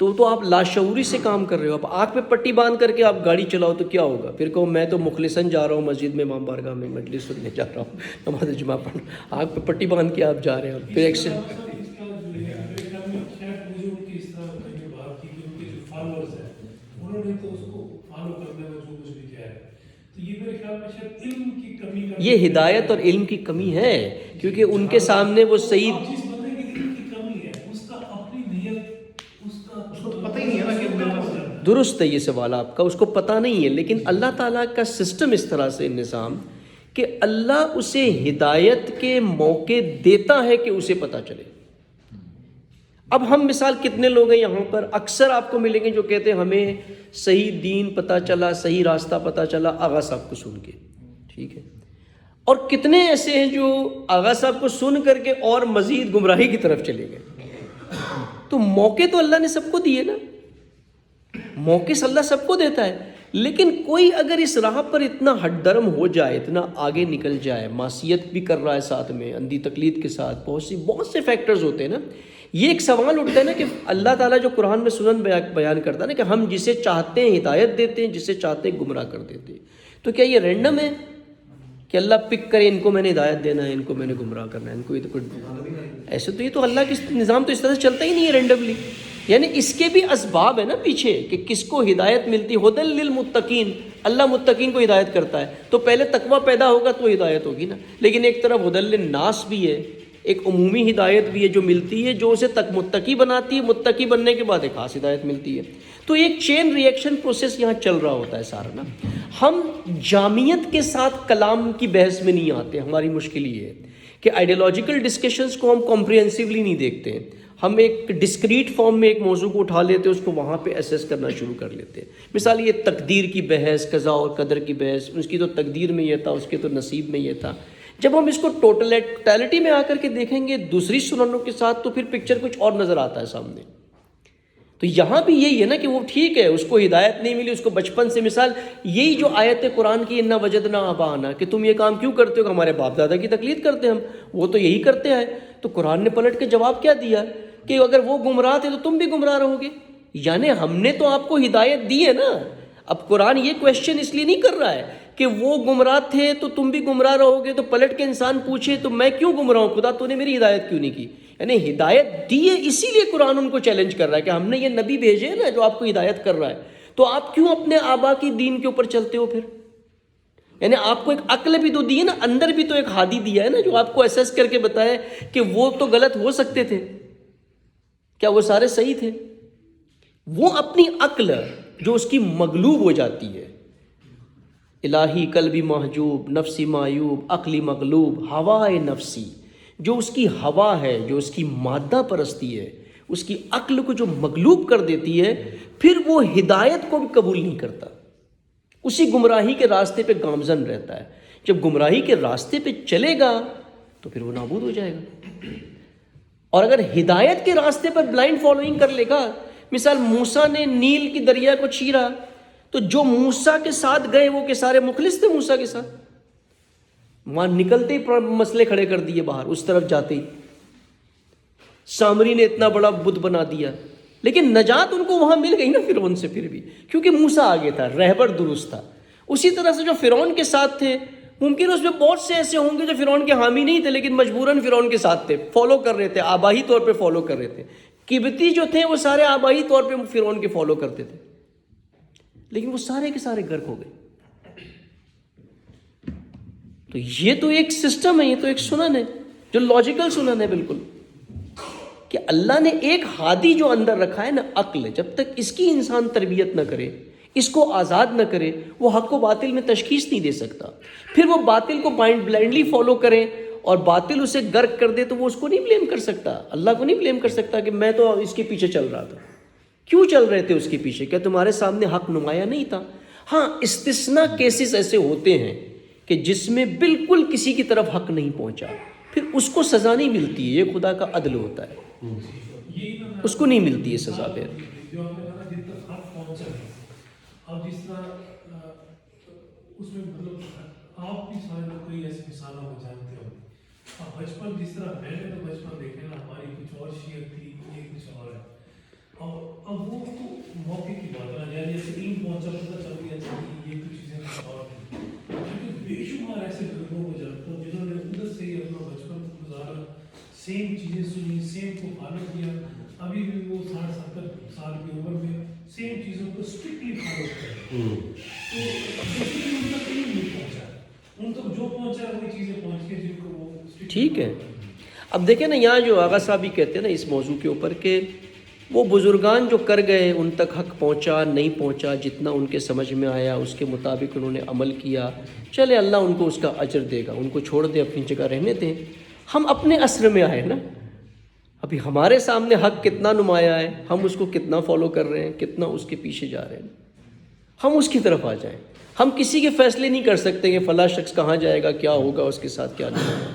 تو آپ لاشعوری سے کام کر رہے ہو. اب آنکھ پہ پٹی باندھ کر کے آپ گاڑی چلاؤ تو کیا ہوگا؟ پھر کہو میں تو مخلصاً جا رہا ہوں مسجد میں، امام بارگاہ میں مجلس سننے جا رہا ہوں، نماز جمعہ پڑھ، آنکھ پہ پٹی باندھ کے آپ جا رہے ہیں، پھر ایکسیڈنٹ. یہ ہدایت اور علم کی کمی ہے، کیونکہ ان کے سامنے وہ صحیح درست ہے. یہ سوال آپ کا، اس کو پتہ نہیں ہے، لیکن اللہ تعالیٰ کا سسٹم اس طرح سے نظام کہ اللہ اسے ہدایت کے موقع دیتا ہے کہ اسے پتہ چلے. اب ہم مثال کتنے لوگ ہیں یہاں پر، اکثر آپ کو ملیں گے جو کہتے ہیں ہمیں صحیح دین پتہ چلا، صحیح راستہ پتہ چلا آغا صاحب کو سن کے، ٹھیک ہے، اور کتنے ایسے ہیں جو آغا صاحب کو سن کر کے اور مزید گمراہی کی طرف چلے گئے. تو موقع تو اللہ نے سب کو دیے نا، موقع اللہ سب کو دیتا ہے، لیکن کوئی اگر اس راہ پر اتنا ہٹ درم ہو جائے، اتنا آگے نکل جائے، معصیت بھی کر رہا ہے ساتھ میں، اندھی تقلید کے ساتھ، بہت سے فیکٹرز ہوتے ہیں نا. یہ ایک سوال اٹھتا ہے نا کہ اللہ تعالیٰ جو قرآن میں سنن بیان کرتا ہے نا کہ ہم جسے چاہتے ہیں ہدایت دیتے ہیں، جسے چاہتے ہیں گمراہ کر دیتے ہیں. تو کیا یہ رینڈم ہے کہ اللہ پک کرے ان کو میں نے ہدایت دینا ہے، ان کو میں نے گمراہ کرنا ہے، ان کو یہ تو ایسے تو یہ تو اللہ کے نظام تو اس طرح سے چلتا ہی نہیں ہے رینڈملی. یعنی اس کے بھی اسباب ہے نا پیچھے کہ کس کو ہدایت ملتی. ہدی للمتقین، اللہ متقین کو ہدایت کرتا ہے، تو پہلے تقویٰ پیدا ہوگا تو ہدایت ہوگی نا. لیکن ایک طرف ہدی للناس بھی ہے، ایک عمومی ہدایت بھی ہے جو ملتی ہے، جو اسے متقی بناتی ہے، متقی بننے کے بعد ایک خاص ہدایت ملتی ہے. تو ایک چین ری ایکشن پروسیس یہاں چل رہا ہوتا ہے سارا نا. ہم جامعیت کے ساتھ کلام کی بحث میں نہیں آتے. ہماری مشکل یہ ہے کہ آئیڈیالوجیکل ڈسکشنز کو ہم کمپریہنسولی نہیں دیکھتے ہیں. ہم ایک ڈسکریٹ فارم میں ایک موضوع کو اٹھا لیتے ہیں، اس کو وہاں پہ اسیس کرنا شروع کر لیتے ہیں. مثال یہ تقدیر کی بحث، قضاء اور قدر کی بحث، اس کی تو تقدیر میں یہ تھا، اس کے تو نصیب میں یہ تھا. جب ہم اس کو ٹوٹلٹی میں آ کر کے دیکھیں گے دوسری سننوں کے ساتھ، تو پھر پکچر کچھ اور نظر آتا ہے سامنے. تو یہاں بھی یہی ہے نا کہ وہ ٹھیک ہے، اس کو ہدایت نہیں ملی، اس کو بچپن سے، مثال یہی جو آیت قرآن کی انا وجدنا آباءنا، کہ تم یہ کام کیوں کرتے ہو کہ ہمارے باپ دادا کی تقلید کرتے ہیں ہم، وہ تو یہی کرتے ہیں. تو قرآن نے پلٹ کے جواب کیا دیا کہ اگر وہ گمراہ تھے تو تم بھی گمراہ رہو گے. یعنی ہم نے تو آپ کو ہدایت دی ہے نا. اب قرآن یہ کویشچن اس لیے نہیں کر رہا ہے کہ وہ گمراہ تھے تو تم بھی گمراہ رہو گے، تو پلٹ کے انسان پوچھے تو میں کیوں گمراہ ہوں، خدا تو نے میری ہدایت کیوں نہیں کی. یعنی ہدایت دی ہے، اسی لیے قرآن ان کو چیلنج کر رہا ہے کہ ہم نے یہ نبی بھیجے نا جو آپ کو ہدایت کر رہا ہے، تو آپ کیوں اپنے آبا کی دین کے اوپر چلتے ہو پھر. یعنی آپ کو ایک عقل بھی تو دی ہے نا، اندر بھی تو ایک ہادی دیا ہے نا جو آپ کو ایسیس کر کے بتائے کہ وہ تو غلط ہو سکتے تھے، کیا وہ سارے صحیح تھے. وہ اپنی عقل جو اس کی مغلوب ہو جاتی ہے، الہی قلبی محجوب، نفسی معیوب، عقلی مغلوب، ہوائے نفسی، جو اس کی ہوا ہے، جو اس کی مادہ پرستی ہے، اس کی عقل کو جو مغلوب کر دیتی ہے، پھر وہ ہدایت کو بھی قبول نہیں کرتا، اسی گمراہی کے راستے پہ گامزن رہتا ہے. جب گمراہی کے راستے پہ چلے گا تو پھر وہ نابود ہو جائے گا. اور اگر ہدایت کے راستے پر بلائنڈ فالوئنگ کر لے گا، مثال موسیٰ نے نیل کی دریا کو چیرا، تو جو موسیٰ کے ساتھ گئے وہ کہ سارے مخلص تھے موسیٰ کے ساتھ، وہاں نکلتے ہی مسئلے کھڑے کر دیے باہر، اس طرف جاتے ہی سامری نے اتنا بڑا بت بنا دیا، لیکن نجات ان کو وہاں مل گئی نا فرعون سے پھر بھی، کیونکہ موسیٰ آگے تھا، رہبر درست تھا. اسی طرح سے جو فرعون کے ساتھ تھے، ممکن اس میں بہت سے ایسے ہوں گے جو فرعون کے حامی نہیں تھے لیکن مجبوراً فرعون کے ساتھ تھے، فالو کر رہے تھے، آبائی طور پہ فالو کر رہے تھے. قبطی جو تھے وہ سارے آبائی طور پہ فرعون کے فالو کرتے تھے، لیکن وہ سارے کے سارے غرق ہو گئے. تو یہ تو ایک سسٹم ہے، یہ تو ایک سنن ہے جو لاجیکل سنن ہے بالکل، کہ اللہ نے ایک ہادی جو اندر رکھا ہے نا، عقل، جب تک اس کی انسان تربیت نہ کرے، اس کو آزاد نہ کرے، وہ حق و باطل میں تشخیص نہیں دے سکتا. پھر وہ باطل کو بلائنڈلی فالو کریں اور باطل اسے غرق کر دے تو وہ اس کو نہیں بلیم کر سکتا، اللہ کو نہیں بلیم کر سکتا کہ میں تو اس کے پیچھے چل رہا تھا. کیوں چل رہے تھے اس کے پیچھے؟ کیا تمہارے سامنے حق نمایاں نہیں تھا؟ ہاں، استثناء کیسز ایسے ہوتے ہیں کہ جس میں بالکل کسی کی طرف حق نہیں پہنچا، پھر اس کو سزا نہیں ملتی ہے، یہ خدا کا عدل ہوتا ہے، اس کو نہیں ملتی ہے سزا. پھر اب جس طرح اس میں مطلب آپ بھی سارے لوگ کئی ایسی مثالوں کو جانتے ہو. اب بچپن جس طرح میں نے تو بچپن دیکھے نا، ہماری کچھ اور شیعت تھی، یہ کچھ اور ہے. اور اب وہ موقع کی بات ہے، یعنی جیسے علم پہنچا پتہ چل گیا کہ یہ کچھ چیزیں کچھ اور تھیں. کیونکہ بے شمار ایسے لوگوں کو جانتا ہوں جنہوں نے ادھر سے ہی اپنا بچپن گزارا، سیم چیزیں سنی، سیم کو فالو کیا. ابھی بھی وہ 60-70 سال کی عمر میں سیم چیزوں کو اسٹرکٹلی فالو کریں. تو بیسیکلی ان تک علم نہیں پہنچا، ان تک جو پہنچا ہے وہی چیزیں پہنچ کے جن کو وہ ٹھیک ہے. اب دیکھیں نا، یہاں جو آغا صاحب ہی کہتے ہیں نا اس موضوع کے اوپر کہ وہ بزرگان جو کر گئے ان تک حق پہنچا نہیں پہنچا، جتنا ان کے سمجھ میں آیا اس کے مطابق انہوں نے عمل کیا، چلے اللہ ان کو اس کا اجر دے گا، ان کو چھوڑ دے، اپنی جگہ رہنے دیں. ہم اپنے عصر میں آئے نا، ابھی ہمارے سامنے حق کتنا نمایاں ہے، ہم اس کو کتنا فالو کر رہے ہیں، کتنا اس کے پیچھے جا رہے ہیں. ہم اس کی طرف آ جائیں. ہم کسی کے فیصلے نہیں کر سکتے کہ فلاں شخص کہاں جائے گا، کیا ہوگا اس کے ساتھ، کیا نہیں ہوگا،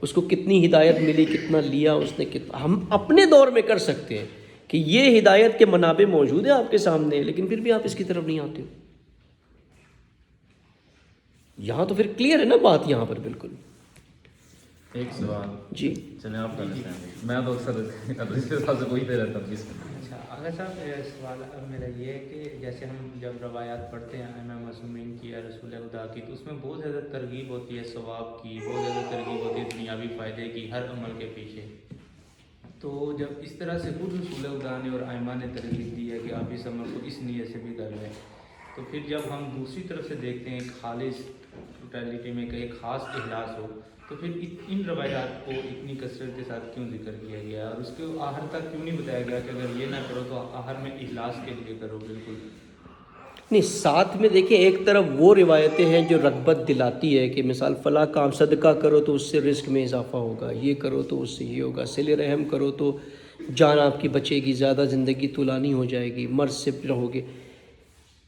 اس کو کتنی ہدایت ملی، کتنا لیا اس نے، کتنا. ہم اپنے دور میں کر سکتے ہیں کہ یہ ہدایت کے منابع موجود ہیں آپ کے سامنے، لیکن پھر بھی آپ اس کی طرف نہیں آتے ہو. یہاں تو پھر کلیئر ہے نا بات، یہاں پر بالکل. ایک سوال جی چلیں آپ کرنا چاہیں گے. میں تو اکثر صاحب سے پوچھتے رہتا ہوں. اچھا آغا صاحب، سوال میرا یہ ہے کہ جیسے ہم جب روایات پڑھتے ہیں ائمہ معصومین کی یا رسول خدا کی، تو اس میں بہت زیادہ ترغیب ہوتی ہے ثواب کی، بہت زیادہ ترغیب ہوتی ہے دنیاوی فائدے کی ہر عمل کے پیچھے. تو جب اس طرح سے خود رسول خدا نے اور ائمہ نے ترغیب دی ہے کہ آپ اس عمل کو اس نیت سے بھی کر لیں، تو پھر جب ہم دوسری طرف سے دیکھتے ہیں خالص ٹوٹیلٹی میں کہ ایک خاص اخلاص ہو، تو پھر ان روایات کو اتنی کثرت کے ساتھ کیوں ذکر کیا گیا، اور اس کو آخر تک کیوں نہیں بتایا گیا کہ اگر یہ نہ کرو تو آخر میں اخلاص کے لیے کرو؟ بالکل نہیں، ساتھ میں دیکھیں ایک طرف وہ روایتیں ہیں جو رغبت دلاتی ہے کہ مثال فلاں کام صدقہ کرو تو اس سے رزق میں اضافہ ہوگا، یہ کرو تو اس سے یہ ہوگا، صلہ رحم کرو تو جان آپ کی بچے گی، زیادہ زندگی طولانی ہو جائے گی، مرض سے رہو گے.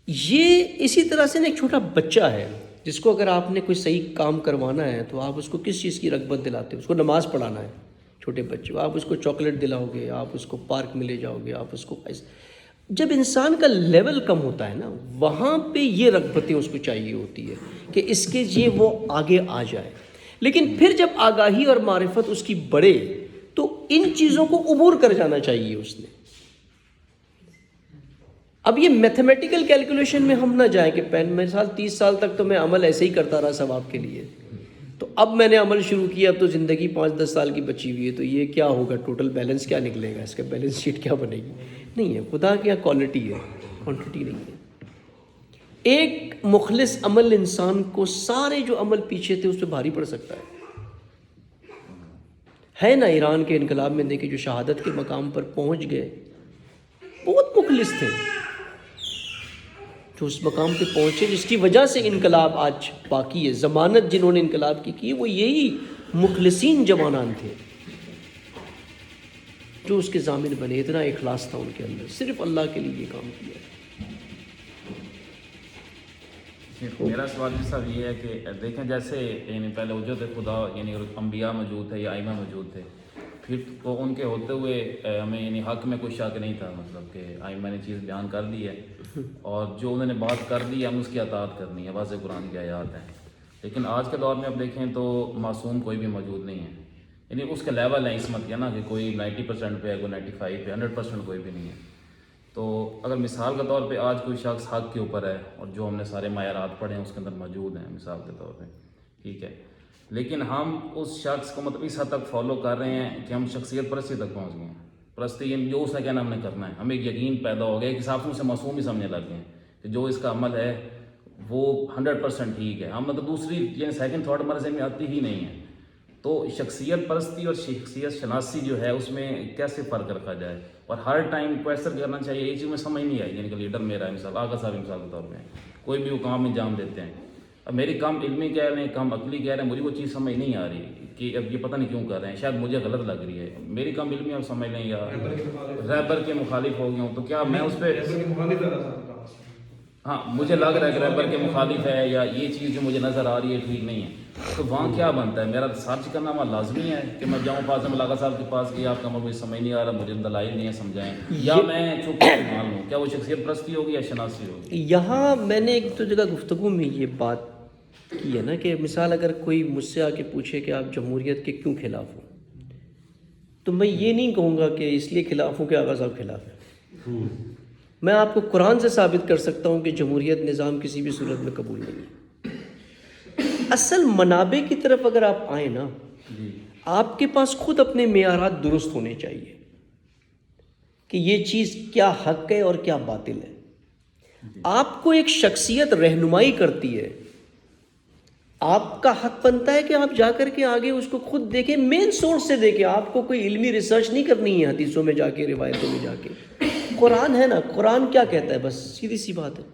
یہ اسی طرح سے نا ایک چھوٹا بچہ ہے جس کو اگر آپ نے کوئی صحیح کام کروانا ہے تو آپ اس کو کس چیز کی رغبت دلاتے ہو؟ اس کو نماز پڑھانا ہے چھوٹے بچے کو، آپ اس کو چاکلیٹ دلاؤ گے، آپ اس کو پارک میں لے جاؤ گے، آپ اس کو جب انسان کا لیول کم ہوتا ہے نا، وہاں پہ یہ رغبتیں اس کو چاہیے ہوتی ہے کہ اس کے یہ وہ آگے آ جائے. لیکن پھر جب آگاہی اور معرفت اس کی بڑھے تو ان چیزوں کو عبور کر جانا چاہیے اس نے. اب یہ میتھمیٹیکل کیلکولیشن میں ہم نہ جائیں کہ مثال 30 سال تک تو میں عمل ایسے ہی کرتا رہا ثواب کے لیے، تو اب میں نے عمل شروع کیا، اب تو زندگی 5-10 سال کی بچی ہوئی ہے، تو یہ کیا ہوگا، ٹوٹل بیلنس کیا نکلے گا، اس کا بیلنس شیٹ کیا بنے گی؟ نہیں ہے. خدا کی کوالٹی ہے، کوانٹٹی نہیں ہے. ایک مخلص عمل انسان کو سارے جو عمل پیچھے تھے اس پہ بھاری پڑ سکتا ہے نا. ایران کے انقلاب میں دیکھیں جو شہادت کے مقام پر پہنچ گئے، بہت مخلص تھے جو اس مقام پہ پہنچے، جس کی وجہ سے انقلاب آج باقی ہے. ضمانت جنہوں نے انقلاب کی وہ یہی مخلصین جوانان تھے جو اس کے ضامن بنے. اتنا اخلاص تھا ان کے اندر، صرف اللہ کے لیے یہ کام کیا. میرا سوال بھی صاحب یہ ہے کہ دیکھیں جیسے یعنی پہلے وجود خدا یعنی انبیاء موجود تھے یا ائمہ موجود تھے، پھر تو ان کے ہوتے ہوئے ہمیں یعنی حق میں کوئی شک نہیں تھا، مطلب کہ ائمہ نے چیز بیان کر دی ہے اور جو انہوں نے بات کر دی ہے ہم اس کی اطاعت کرنی ہے، واضح قرآن کی آیات ہیں. لیکن آج کے دور میں اب دیکھیں تو معصوم کوئی بھی موجود نہیں ہے. یعنی اس کا لیول ہے عصمت کا نا کہ کوئی 90% پہ ہے، کوئی 95 پہ، 100% کوئی بھی نہیں ہے. تو اگر مثال کے طور پہ آج کوئی شخص حق کے اوپر ہے اور جو ہم نے سارے معیارات پڑھے ہیں اس کے اندر موجود ہیں مثال کے طور پہ، ٹھیک ہے، لیکن ہم اس شخص کو مطلب اس حد تک فالو کر رہے ہیں کہ ہم شخصیت پرستی تک پہنچ گئے ہیں. پرستی یعنی جو اس نے کہنا ہم نے کرنا ہے. ہمیں ایک یقین پیدا ہو گیا کہ حساب سے اسے معصوم ہی سمجھنے لگ گئے ہیں کہ جو اس کا عمل ہے وہ 100% ٹھیک ہے. ہم مطلب دوسری یعنی سیکنڈ تھاٹ ہمارے ذہن میں آتی ہی نہیں ہے. تو شخصیت پرستی اور شخصیت شناسی جو ہے اس میں کیسے فرق رکھا جائے اور ہر ٹائم کویسچن کرنا چاہیے. یہ چیز میں سمجھ نہیں آئی. یعنی کہ لیڈر میرا ہے مثال آغا صاحب مثال کے طور پہ کوئی بھی وہ کام انجام دیتے ہیں، اب میری کام علمی کہہ رہے ہیں، کام عقلی کہہ رہے ہیں، مجھے وہ چیز سمجھ نہیں آ رہی کہ اب یہ پتہ نہیں کیوں کر رہے ہیں، شاید مجھے غلط لگ رہی ہے. میری کام علمی آپ سمجھ لیں یا رہبر کے مخالف ہو گیا ہوں تو کیا میں اس پہ ہاں مجھے لگ رہا ہے کہ رہبر کے مخالف ہے یا یہ چیز جو مجھے نظر آ رہی ہے ٹھیک نہیں ہے، تو وہاں کیا بنتا ہے؟ میرا سرچ کرنا وہاں لازمی ہے کہ میں جاؤں فاضل ملاقہ صاحب کے پاس کہ آپ کا عمل مجھے سمجھ نہیں آ رہا، مجھے دلائل نہیں ہے سمجھائیں، یا میں چپ مان لوں؟ کیا وہ شخصیت پرستی ہوگی یا شناسی ہوگی؟ یہاں میں نے ایک تو جگہ گفتگو میں یہ بات کی ہے نا کہ مثال اگر کوئی مجھ سے آ کے پوچھے کہ آپ جمہوریت کے کیوں خلاف ہو، تو میں یہ نہیں کہوں گا کہ اس لیے خلاف ہوں کہ آغا صاحب خلاف ہے. میں آپ کو قرآن سے ثابت کر سکتا ہوں کہ جمہوریت نظام کسی بھی صورت میں قبول نہیں ہے. اصل منابع کی طرف اگر آپ آئیں نا، آپ کے پاس خود اپنے معیارات درست ہونے چاہیے کہ یہ چیز کیا حق ہے اور کیا باطل ہے. آپ کو ایک شخصیت رہنمائی کرتی ہے، آپ کا حق بنتا ہے کہ آپ جا کر کے آگے اس کو خود دیکھیں، مین سورس سے دیکھیں. آپ کو کوئی علمی ریسرچ نہیں کرنی ہے حدیثوں میں جا کے، روایتوں میں جا کے. قرآن ہے نا، قرآن کیا کہتا ہے؟ بس سیدھی سی بات ہے.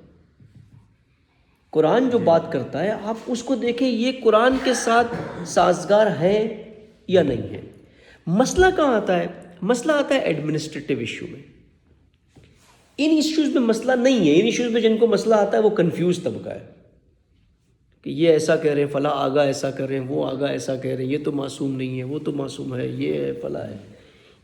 قرآن جو بات کرتا ہے آپ اس کو دیکھیں یہ قرآن کے ساتھ سازگار ہے یا نہیں ہے. مسئلہ کہاں آتا ہے؟ مسئلہ آتا ہے ایڈمنسٹریٹو ایشو میں. ان ایشوز میں مسئلہ نہیں ہے. ان ایشوز میں جن کو مسئلہ آتا ہے وہ کنفیوز طبقہ ہے کہ یہ ایسا کہہ رہے ہیں، فلاں آگا ایسا کہہ رہے ہیں، وہ آگا ایسا کہہ رہے ہیں، یہ تو معصوم نہیں ہے، وہ تو معصوم ہے، یہ ہے فلاں ہے.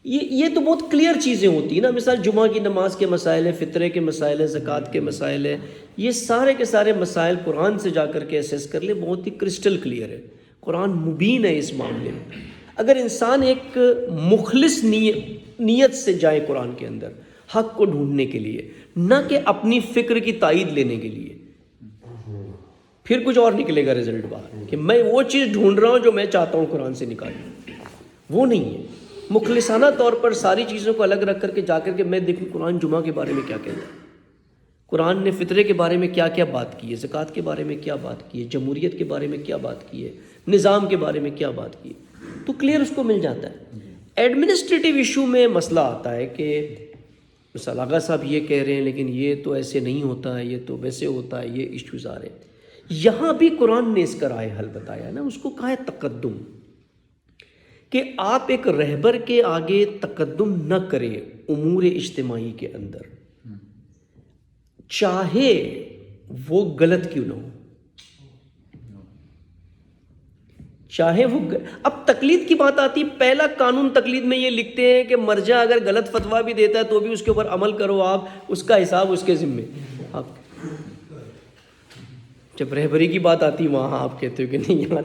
یہ تو بہت کلیئر چیزیں ہوتی ہیں نا. مثال جمعہ کی نماز کے مسائل ہیں، فطرے کے مسائل ہیں، زکوٰۃ کے مسائل ہیں. یہ سارے کے سارے مسائل قرآن سے جا کر کے اسیس کر لیں، بہت ہی کرسٹل کلیئر ہے. قرآن مبین ہے اس معاملے میں. اگر انسان ایک مخلص نیت سے جائے قرآن کے اندر حق کو ڈھونڈنے کے لیے، نہ کہ اپنی فکر کی تائید لینے کے لیے، پھر کچھ اور نکلے گا رزلٹ باہر کہ میں وہ چیز ڈھونڈ رہا ہوں جو میں چاہتا ہوں قرآن سے نکالوں. وہ نہیں ہے. مخلصانہ طور پر ساری چیزوں کو الگ رکھ کر کے جا کر کے میں دیکھوں قرآن جمعہ کے بارے میں کیا کہتا ہے، قرآن نے فطرے کے بارے میں کیا کیا بات کی ہے، زکوٰۃ کے بارے میں کیا بات کی ہے، جمہوریت کے بارے میں کیا بات کی ہے، نظام کے بارے میں کیا بات کی ہے، تو کلیئر اس کو مل جاتا ہے. ایڈمنسٹریٹو ایشو میں مسئلہ آتا ہے کہ مثال آغا صاحب یہ کہہ رہے ہیں لیکن یہ تو ایسے نہیں ہوتا ہے، یہ تو ویسے ہوتا ہے، یہ ایشوز آ رہے ہیں. یہاں بھی قرآن نے اس کا رائے حل بتایا نا. اس کو کہا ہے تقدم، کہ آپ ایک رہبر کے آگے تقدم نہ کریں امور اجتماعی کے اندر، چاہے وہ غلط کیوں نہ ہو. چاہے وہ اب تقلید کی بات آتی، پہلا قانون تقلید میں یہ لکھتے ہیں کہ مرجع اگر غلط فتویٰ بھی دیتا ہے تو بھی اس کے اوپر عمل کرو، آپ اس کا حساب اس کے ذمے. آپ جب رہبری کی بات آتی وہاں آپ کہتے ہو کہ نہیں، یہاں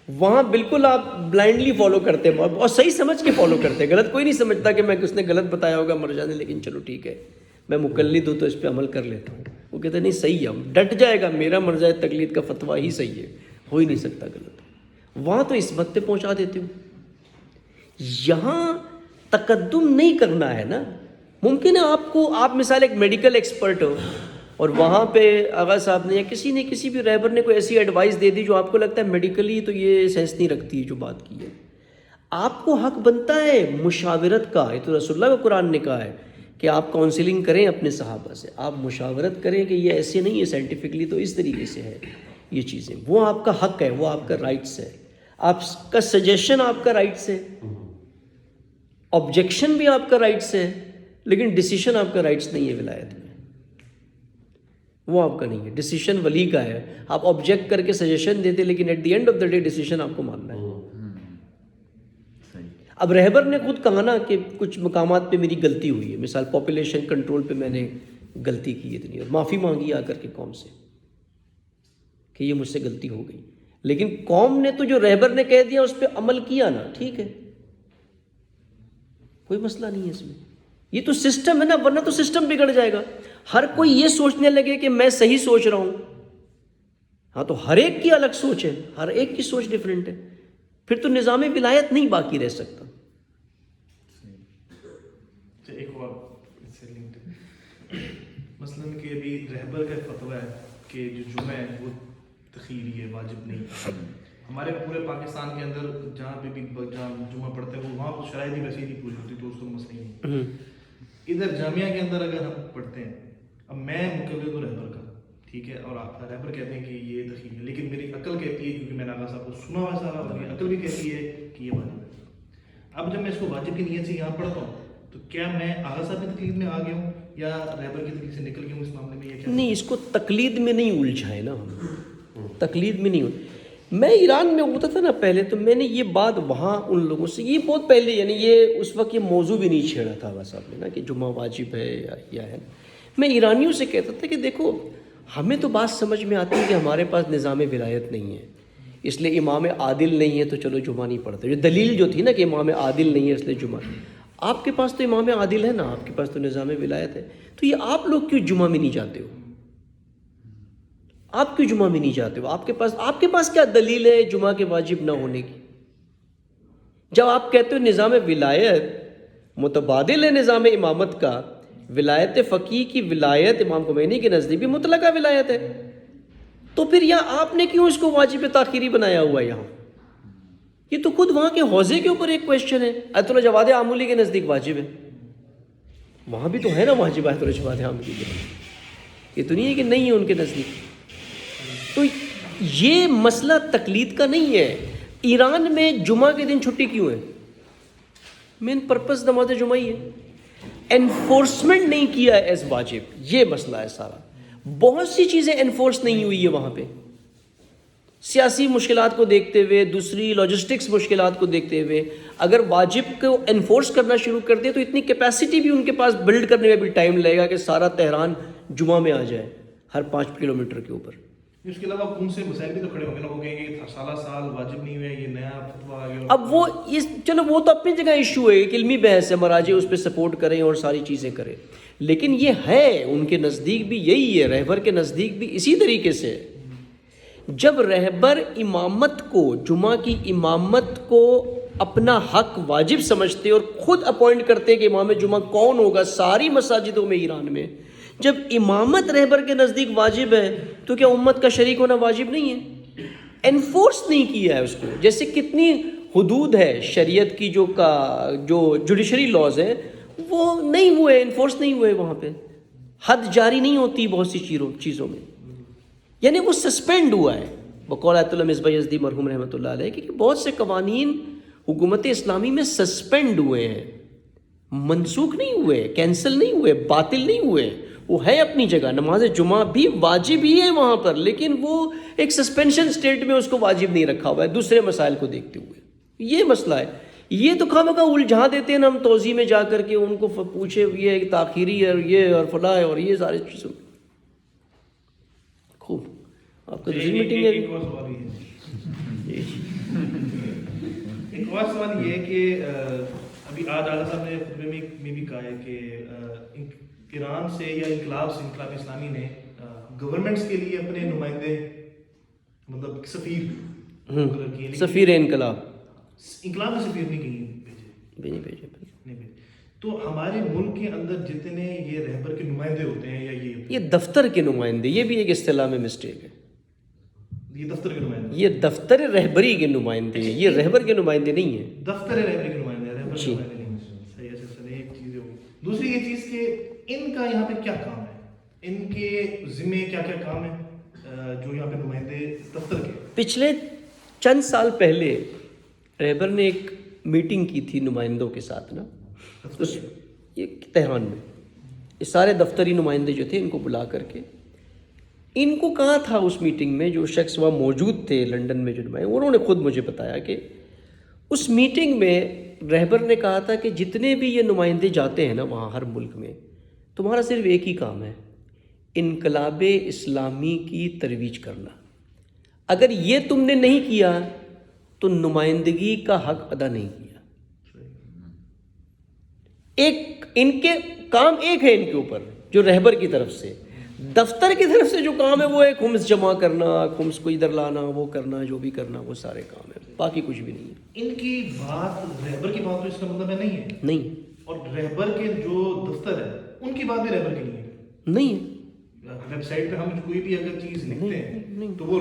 وہاں بالکل آپ بلائنڈلی فالو کرتے ہیں اور صحیح سمجھ کے فالو کرتے ہیں. غلط کوئی نہیں سمجھتا کہ میں کس نے غلط بتایا ہوگا مرجع نے، لیکن چلو ٹھیک ہے میں مقلد ہوں تو اس پہ عمل کر لیتا ہوں. وہ کہتے ہیں نہیں صحیح ہے، ڈٹ جائے گا، میرا مرجع تقلید کا فتویٰ ہی صحیح ہے، ہو ہی نہیں سکتا غلط. وہاں تو اس بات پہ پہنچا دیتے ہوں. یہاں تقدم نہیں کرنا ہے نا. ممکن ہے آپ مثال ایک میڈیکل ایکسپرٹ ہو اور وہاں پہ آغا صاحب نے یا کسی بھی رہبر نے کوئی ایسی ایڈوائس دے دی جو آپ کو لگتا ہے میڈیکلی تو یہ سینس نہیں رکھتی جو بات کی ہے. آپ کو حق بنتا ہے مشاورت کا. یہ تو رسول اللہ کو قرآن نے کہا ہے کہ آپ کاؤنسلنگ کریں اپنے صحابہ سے، آپ مشاورت کریں کہ یہ ایسے نہیں ہے، سائنٹیفکلی تو اس طریقے سے ہے یہ چیزیں. وہ آپ کا حق ہے، وہ آپ کا رائٹس ہے. آپ کا سجیشن آپ کا رائٹس ہے، آبجیکشن بھی آپ کا رائٹس ہے، لیکن ڈیسیشن آپ کا رائٹس نہیں ہے ولایت میں. وہ آپ کا نہیں ہے، ڈیسیشن ولی کا ہے. آپ آبجیکٹ کر کے سجیشن دیتے لیکن at the end of the day decision آپ کو ماننا ہے. اب رہبر نے خود کہا نا کہ کچھ مقامات پہ میری غلطی ہوئی ہے، مثال پاپولیشن کنٹرول پہ میں نے غلطی کی اتنی اور معافی مانگی آ کر کے قوم سے کہ یہ مجھ سے غلطی ہو گئی. لیکن قوم نے تو جو رہبر نے کہہ دیا اس پہ عمل کیا نا، ٹھیک ہے، کوئی مسئلہ نہیں ہے اس میں. یہ تو سسٹم ہے نا، ورنہ تو سسٹم بگڑ جائے گا. ہر کوئی یہ سوچنے لگے کہ میں صحیح سوچ رہا ہوں. ہاں تو ہر ایک کی الگ سوچ ہے، ہر ایک کی سوچ ڈیفرنٹ ہے، پھر تو نظام ولایت نہیں باقی رہ سکتا. ایک اور اس سے لنکڈ مثلاً کہ ابھی رہبر کا فتویٰ ہے کہ جو جمعہ ہے وہ تخیری ہے، واجب نہیں. ہمارے پورے پاکستان کے اندر جہاں پہ بھی جہاں جمعہ پڑھتے ہیں وہ وہاں پر شرائط بھی ویسے ہی نہیں پوری ہوتی، تو اس کو مسئلہ ہی نہیں. ادھر جامعہ کے اندر اگر ہم پڑھتے ہیں، اب میں مقلد ہوں رہبر کا، ٹھیک ہے، اور آپ رہبر کہتے ہیں کہ یہ تخیری ہے، لیکن میری عقل کہتی ہے، کیونکہ میں نے آغا صاحب کو سنا ہوا سارا، اور میری عقل بھی کہتی ہے کہ یہ واجب ہے. اب جب میں اس کو واجب کی نیت سے یہاں پڑھتا ہوں تو کیا میں آغا صاحب کی تقلید میں آ گیا ہوں یا رہبر کی تقلید سے نکل گیا ہوں اس معاملے میں؟ یہ کیا نہیں، اس کو تقلید میں نہیں الجھائے نا ہم، تقلید میں نہیں. میں ایران میں ہوتا تھا نا پہلے، تو میں نے یہ بات وہاں ان لوگوں سے، یہ بہت پہلے، یعنی یہ اس وقت یہ موضوع بھی نہیں چھیڑا تھا صاحب نے نا کہ جمعہ واجب ہے یا ہے. میں ایرانیوں سے کہتا تھا کہ دیکھو ہمیں تو بات سمجھ میں آتی ہے کہ ہمارے پاس نظام ولایت نہیں ہے، اس لیے امام عادل نہیں ہے تو چلو جمعہ نہیں پڑھتے. جو دلیل جو تھی نا کہ امام عادل نہیں ہے اس لیے جمعہ، آپ کے پاس تو امام عادل ہے نا، آپ کے پاس تو نظام ولایت ہے، تو یہ آپ لوگ کیوں جمعہ میں نہیں جاتے ہو؟ آپ کیوں جمعہ میں نہیں جاتے ہو؟ آپ کے پاس کیا دلیل ہے جمعہ کے واجب نہ ہونے کی؟ جب آپ کہتے ہو نظام ولایت متبادل ہے نظام امامت کا، ولایت فقیہ کی ولایت امام خمینی کے نزدیک بھی مطلقہ ولایت ہے، تو پھر یہاں آپ نے کیوں اس کو واجب تاخیری بنایا ہوا ہے؟ یہاں یہ تو خود وہاں کے حوزے کے اوپر ایک کویشچن ہے. آیت اللہ جواد عاملی کے نزدیک واجب ہے، وہاں بھی تو ہے نا واجب آیت اللہ جواد عاملی کے نزدیک، یہ تو نہیں ہے کہ نہیں ہے ان کے نزدیک. تو یہ مسئلہ تقلید کا نہیں ہے. ایران میں جمعہ کے دن چھٹی کیوں ہے؟ مین پرپس نماز جمعہ ہی ہے، انفورسمنٹ نہیں کیا ہے ایز واجب، یہ مسئلہ ہے سارا. بہت سی چیزیں انفورس نہیں ہوئی ہے وہاں پہ، سیاسی مشکلات کو دیکھتے ہوئے، دوسری لاجسٹکس مشکلات کو دیکھتے ہوئے. اگر واجب کو انفورس کرنا شروع کر دیں تو اتنی کیپیسٹی بھی ان کے پاس بلڈ کرنے میں بھی ٹائم لگے گا کہ سارا تہران جمعہ میں آ جائے ہر 5 کلومیٹر کے اوپر. اس کے علاوہ کون سے مسائل بھی تو کھڑے ہوں گے نا، وہ کہیں گے کہ سال واجب نہیں ہوئے، یہ نیا فتویٰ آ گیا. اب وہ چلو وہ تو اپنی جگہ ایشو ہے، ایک علمی بحث ہے، مراجع اس پہ سپورٹ کریں اور ساری چیزیں کریں، لیکن یہ ہے ان کے نزدیک بھی یہی ہے، رہبر کے نزدیک بھی اسی طریقے سے. جب رہبر امامت کو، جمعہ کی امامت کو اپنا حق واجب سمجھتے اور خود اپوائنٹ کرتے کہ امام جمعہ کون ہوگا ساری مساجدوں میں ایران میں، جب امامت رہبر کے نزدیک واجب ہے تو کیا امت کا شریک ہونا واجب نہیں ہے؟ انفورس نہیں کیا ہے اس کو. جیسے کتنی حدود ہے شریعت کی، جو جوڈیشری لاز ہیں وہ نہیں ہوئے، انفورس نہیں ہوئے، وہاں پہ حد جاری نہیں ہوتی بہت سی چیزوں میں، یعنی وہ سسپینڈ ہوا ہے. بقول آیت اللہ مصباح یزدی مرحوم رحمۃ اللہ علیہ کہ بہت سے قوانین حکومت اسلامی میں سسپینڈ ہوئے ہیں، منسوخ نہیں ہوئے، کینسل نہیں ہوئے، باطل نہیں ہوئے، وہ ہے اپنی جگہ. نماز جمعہ بھی واجب ہی ہے وہاں پر، لیکن وہ ایک سسپینشن سٹیٹ میں اس کو واجب نہیں رکھا ہوا ہے دوسرے مسائل کو دیکھتے ہوئے. یہ مسئلہ ہے. یہ تو خواہ الجھا دیتے ہیں نا ہم توضیح میں جا کر کے ان کو پوچھے یہ تاخیری ہے اور یہ اور فلاں اور یہ سارے چیزوں. خوب آپ کا دوسری میٹنگ ہے. ایک اور سوال یہ ہے کہ ابھی آج آغا صاحب نے خطبے میں بھی کہا ہے کہ ایران سے یا انقلاب اسلامی نے گورنمنٹس کے لیے اپنے نمائندے مطلب سفیر انقلاب نے سفیر نہیں بھیجے. تو ہمارے ملک کے اندر جتنے یہ رہبر کے نمائندے ہوتے ہیں یا یہ دفتر کے نمائندے، یہ بھی ایک اصطلاح میں مسٹیک ہے. یہ دفتر کے نمائندے، یہ دفتر رہبری کے نمائندے ہیں، یہ رہبر کے نمائندے نہیں ہیں. دفتر رہبری کے نمائندے، رہبر کے نمائندے نہیں ہیں. صحیح ہے سر. ایک چیز ہوگی. دوسری یہ چیز کہ ان کا یہاں پہ کیا کام ہے، ان کے ذمے کیا کیا کام ہے جو یہاں پہ نمائندے دفتر کے. پچھلے چند سال پہلے رہبر نے ایک میٹنگ کی تھی نمائندوں کے ساتھ نا، یہ تہران میں. یہ سارے دفتری نمائندے جو تھے ان کو بلا کر کے ان کو کہا تھا اس میٹنگ میں، جو شخص وہاں موجود تھے لنڈن میں جو نمائندے، انہوں نے خود مجھے بتایا کہ اس میٹنگ میں رہبر نے کہا تھا کہ جتنے بھی یہ نمائندے جاتے ہیں نا وہاں ہر ملک میں، تمہارا صرف ایک ہی کام ہے، انقلاب اسلامی کی ترویج کرنا. اگر یہ تم نے نہیں کیا تو نمائندگی کا حق ادا نہیں کیا. ایک ان کے کام ایک ہے ان کے اوپر جو رہبر کی طرف سے، دفتر کی طرف سے جو کام ہے وہ ہے خمس جمع کرنا، خمس کو ادھر لانا، وہ کرنا، جو بھی کرنا، وہ سارے کام ہے، باقی کچھ بھی نہیں ہے. ان کی بات، رہبر کی بات تو اس کا مطلب ہے نہیں ہے، نہیں اور رہبر کے جو دفتر ہے ان کی بات بھی رہبر کی نہیں ہے. نہیں ہے. ویب سائٹ پہ ہم کوئی بھی اگر چیز لکھتے ہیں تو وہ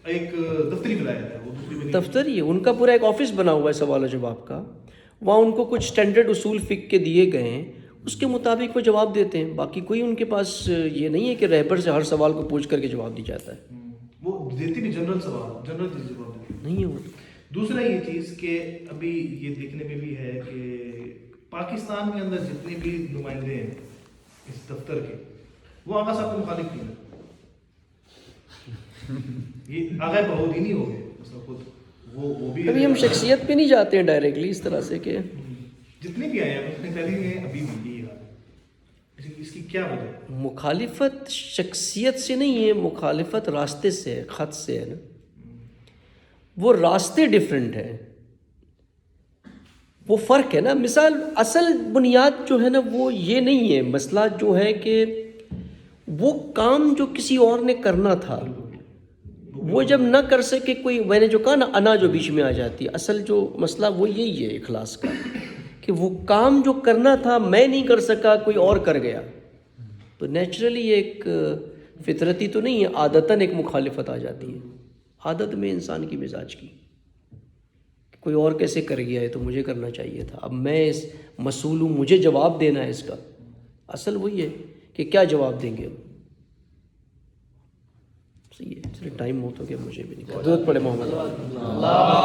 ایک دفتری ولایت ہے، وہ دوسری بھی نہیں. دفتر ہی ہے ان کا، پورا ایک آفس بنا ہوا ہے سوال و جواب کا. وہاں ان کو کچھ اسٹینڈرڈ اصول فقہ کے دیے گئے ہیں، اس کے مطابق وہ جواب دیتے ہیں. باقی کوئی ان کے پاس یہ نہیں ہے کہ رہبر سے ہر سوال کو پوچھ کر کے جواب دی جاتا ہے. وہ دیتی بھی جنرل سوال، جنرل چیز جواب دیتی نہیں ہے وہ. دوسرا یہ چیز کہ ابھی یہ دیکھنے میں بھی ہے کہ پاکستان کے اندر جتنے بھی نمائندے ہیں اس دفتر کے، وہ آغا صاحب کے مخالف نہیں ہیں. یہ آغا بہودی نہیں ہو گئے مثلا خود، وہ بھی ابھی ہم شخصیت پہ نہیں جاتے ہیں ڈائریکٹلی اس طرح سے کہ جتنے بھی آئے ہیں اس نے پہلے میں ابھی بھی یہی حال ہے. اس کی کیا وجہ ہے؟ مخالفت شخصیت سے نہیں ہے، مخالفت راستے سے ہے، خط سے ہے نا. وہ راستے ڈیفرنٹ ہیں، وہ فرق ہے نا. مثال اصل بنیاد جو ہے نا وہ یہ نہیں ہے. مسئلہ جو ہے کہ وہ کام جو کسی اور نے کرنا تھا وہ جب نہ کر سکے کوئی، میں نے جو کہا نا انا جو بیچ میں آ جاتی ہے، اصل جو مسئلہ وہ یہی ہے اخلاص کا، کہ وہ کام جو کرنا تھا میں نہیں کر سکا، کوئی اور کر گیا. تو نیچرلی ایک فطرتی تو نہیں ہے، عادتاً ایک مخالفت آ جاتی ہے، عادت میں انسان کی مزاج کی. کوئی اور کیسے کر گیا ہے تو مجھے کرنا چاہیے تھا، اب میں اس مسئول ہوں، مجھے جواب دینا ہے اس کا. اصل وہی ہے کہ کیا جواب دیں گے ہم. صحیح ہے. چلے ٹائم ہو تو کہ مجھے بھی نہیں ضرورت پڑے محمد